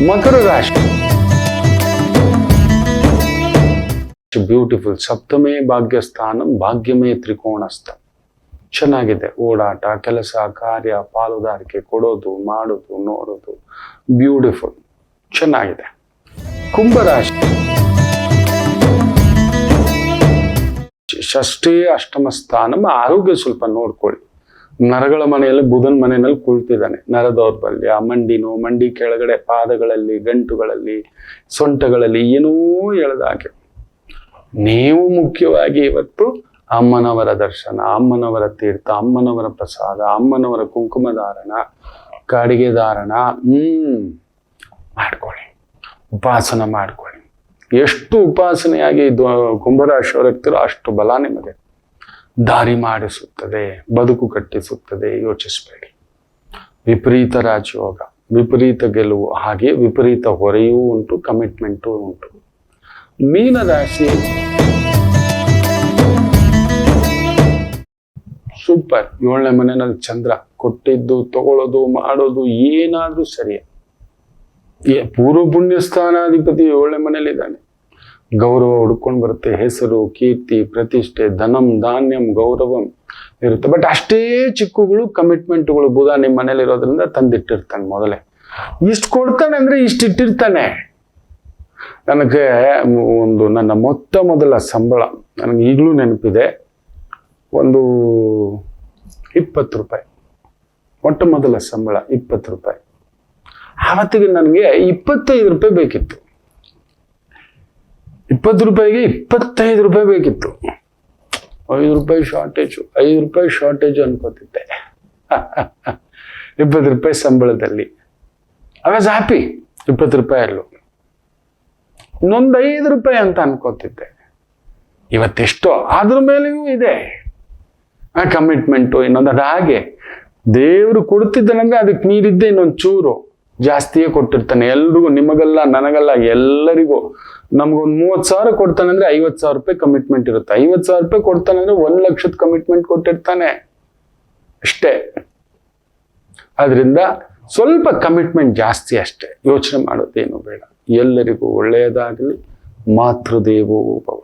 ಮಕರ ರಾಶಿ ಬ್ಯೂಟಿಫುಲ್. ಸಪ್ತಮೇ ಭಾಗ್ಯಸ್ಥಾನಂ ಭಾಗ್ಯಮೇ ತ್ರಿಕೋಣಸ್ಥ. ಚೆನ್ನಾಗಿದೆ. ಓಡಾಟ, ಕೆಲಸ, ಕಾರ್ಯ, ಪಾಲುದಾರಿಕೆ, ಕೊಡೋದು, ಮಾಡೋದು, ನೋಡೋದು, ಬ್ಯೂಟಿಫುಲ್, ಚೆನ್ನಾಗಿದೆ. ಕುಂಭರಾಶಿ ಷಷ್ಠೇ ಅಷ್ಟಮ ಸ್ಥಾನಂ. ಆರೋಗ್ಯ ಸ್ವಲ್ಪ ನೋಡ್ಕೊಳ್ಳಿ. ನರಗಳ ಮನೆಯಲ್ಲಿ ಬುಧನ್ ಮನೆಯಲ್ಲಿ ಕುಳಿತಿದ್ದಾನೆ. ನರ ದೌರ್ಬಲ್ಯ, ಮಂಡಿ ನೋವು, ಮಂಡಿ ಕೆಳಗಡೆ, ಪಾದಗಳಲ್ಲಿ, ಗಂಟುಗಳಲ್ಲಿ, ಸೊಂಟಗಳಲ್ಲಿ ಏನೋ ಎಳೆದಾಗೆ. ನೀವು ಮುಖ್ಯವಾಗಿ ಇವತ್ತು ಅಮ್ಮನವರ ದರ್ಶನ, ಅಮ್ಮನವರ ತೀರ್ಥ, ಅಮ್ಮನವರ ಪ್ರಸಾದ, ಅಮ್ಮನವರ ಕುಂಕುಮ ಧಾರಣ, ಕಾಡಿಗೆ ಧಾರಣ ಮಾಡ್ಕೊಳ್ಳಿ. ಉಪಾಸನ ಮಾಡ್ಕೊಳ್ಳಿ. ಎಷ್ಟು ಉಪಾಸನೆಯಾಗಿ ಕುಂಭರಾಶಿಯವರು ಇರ್ತೀರೋ ಅಷ್ಟು ಬಲ ನಿಮಗೆ. ದಾರಿ ಮಾಡಿಸುತ್ತದೆ, ಬದುಕು ಕಟ್ಟಿಸುತ್ತದೆ. ಯೋಚಿಸಬೇಡಿ. ವಿಪರೀತ ರಾಜಯೋಗ, ವಿಪರೀತ ಗೆಲುವು, ಹಾಗೆ ವಿಪರೀತ ಹೊರೆಯೂ ಉಂಟು, ಕಮಿಟ್ಮೆಂಟೂ ಉಂಟು. ಮೀನರಾಶಿ ಸೂಪರ್. 7ನೇ ಮನೆಯಲ್ಲಿ ಚಂದ್ರ. ಕೊಟ್ಟಿದ್ದು, ತಗೊಳ್ಳೋದು, ಮಾಡೋದು ಏನಾದ್ರೂ ಸರಿಯೇ. ಪೂರ್ವ ಪುಣ್ಯ ಸ್ಥಾನಾಧಿಪತಿ 7ನೇ ಮನೇಲಿದ್ದಾನೆ. ಗೌರವ ಹುಡ್ಕೊಂಡು ಬರುತ್ತೆ. ಹೆಸರು, ಕೀರ್ತಿ, ಪ್ರತಿಷ್ಠೆ, ಧನಂ, ಧಾನ್ಯಂ, ಗೌರವಂ ಇರುತ್ತೆ. ಬಟ್ ಅಷ್ಟೇ ಚಿಕ್ಕುಗಳು, ಕಮಿಟ್ಮೆಂಟ್ಗಳು ಬುಧ ನಿಮ್ಮ ಮನೇಲಿ ಇರೋದ್ರಿಂದ ತಂದಿಟ್ಟಿರ್ತಾನೆ. ಮೊದಲೇ ಇಷ್ಟು ಕೊಡ್ತಾನೆ ಅಂದ್ರೆ ಇಷ್ಟು ಇಟ್ಟಿರ್ತಾನೆ. ನನಗೆ ನನ್ನ ಮೊದಲ ಸಂಬಳ ನನಗೆ ಈಗಲೂ ನೆನಪಿದೆ. ಒಂದು 20 ರೂಪಾಯಿ. ಮೊದಲ ಸಂಬಳ 20 ರೂಪಾಯಿ. ಆವತ್ತಿಗೆ ನನಗೆ 25 ರೂಪಾಯಿ ಬೇಕಿತ್ತು. 20 ರೂಪಾಯಿಗೆ 25 ರೂಪಾಯಿ ಬೇಕಿತ್ತು. 5 ರೂಪಾಯಿ ಶಾರ್ಟೇಜು, 5 ರೂಪಾಯಿ ಶಾರ್ಟೇಜು ಅನ್ಕೋತಿದ್ದೆ. 20 ರೂಪಾಯಿ ಸಂಬಳದಲ್ಲಿ ಐ ವಾಸ್ ಹ್ಯಾಪಿ. 20 ರೂಪಾಯಲ್ಲೂ ಇನ್ನೊಂದು 5 ರೂಪಾಯಿ ಅಂತ ಅನ್ಕೋತಿದ್ದೆ. ಇವತ್ತೆಷ್ಟೋ ಅದ್ರ ಮೇಲೆಯೂ ಇದೆ ಆ ಕಮಿಟ್ಮೆಂಟು. ಇನ್ನೊಂದು ಅದು ಹಾಗೆ ದೇವರು ಕೊಡ್ತಿದ್ದಾನಂದ್ರೆ ಅದಕ್ಕೆ ಮೀರಿದ್ದೆ ಇನ್ನೊಂದು ಚೂರು ಜಾಸ್ತಿಯೇ ಕೊಟ್ಟಿರ್ತಾನೆ ಎಲ್ರಿಗೂ. ನಿಮಗಲ್ಲ, ನನಗಲ್ಲ, ಎಲ್ಲರಿಗೂ. ನಮ್ಗೊಂದು 30,000 ಕೊಡ್ತಾನಂದ್ರೆ 50,000 ರೂಪಾಯಿ ಕಮಿಟ್ಮೆಂಟ್ ಇರುತ್ತೆ. 50,000 ರೂಪಾಯಿ ಕೊಡ್ತಾನಂದ್ರೆ 1 ಲಕ್ಷದ ಕಮಿಟ್ಮೆಂಟ್ ಕೊಟ್ಟಿರ್ತಾನೆ ಅಷ್ಟೇ. ಆದ್ರಿಂದ ಸ್ವಲ್ಪ ಕಮಿಟ್ಮೆಂಟ್ ಜಾಸ್ತಿ ಅಷ್ಟೇ. ಯೋಚನೆ ಮಾಡೋದೇನು ಬೇಡ. ಎಲ್ಲರಿಗೂ ಒಳ್ಳೆಯದಾಗಲಿ. ಮಾತೃದೇವೋ ಭವ.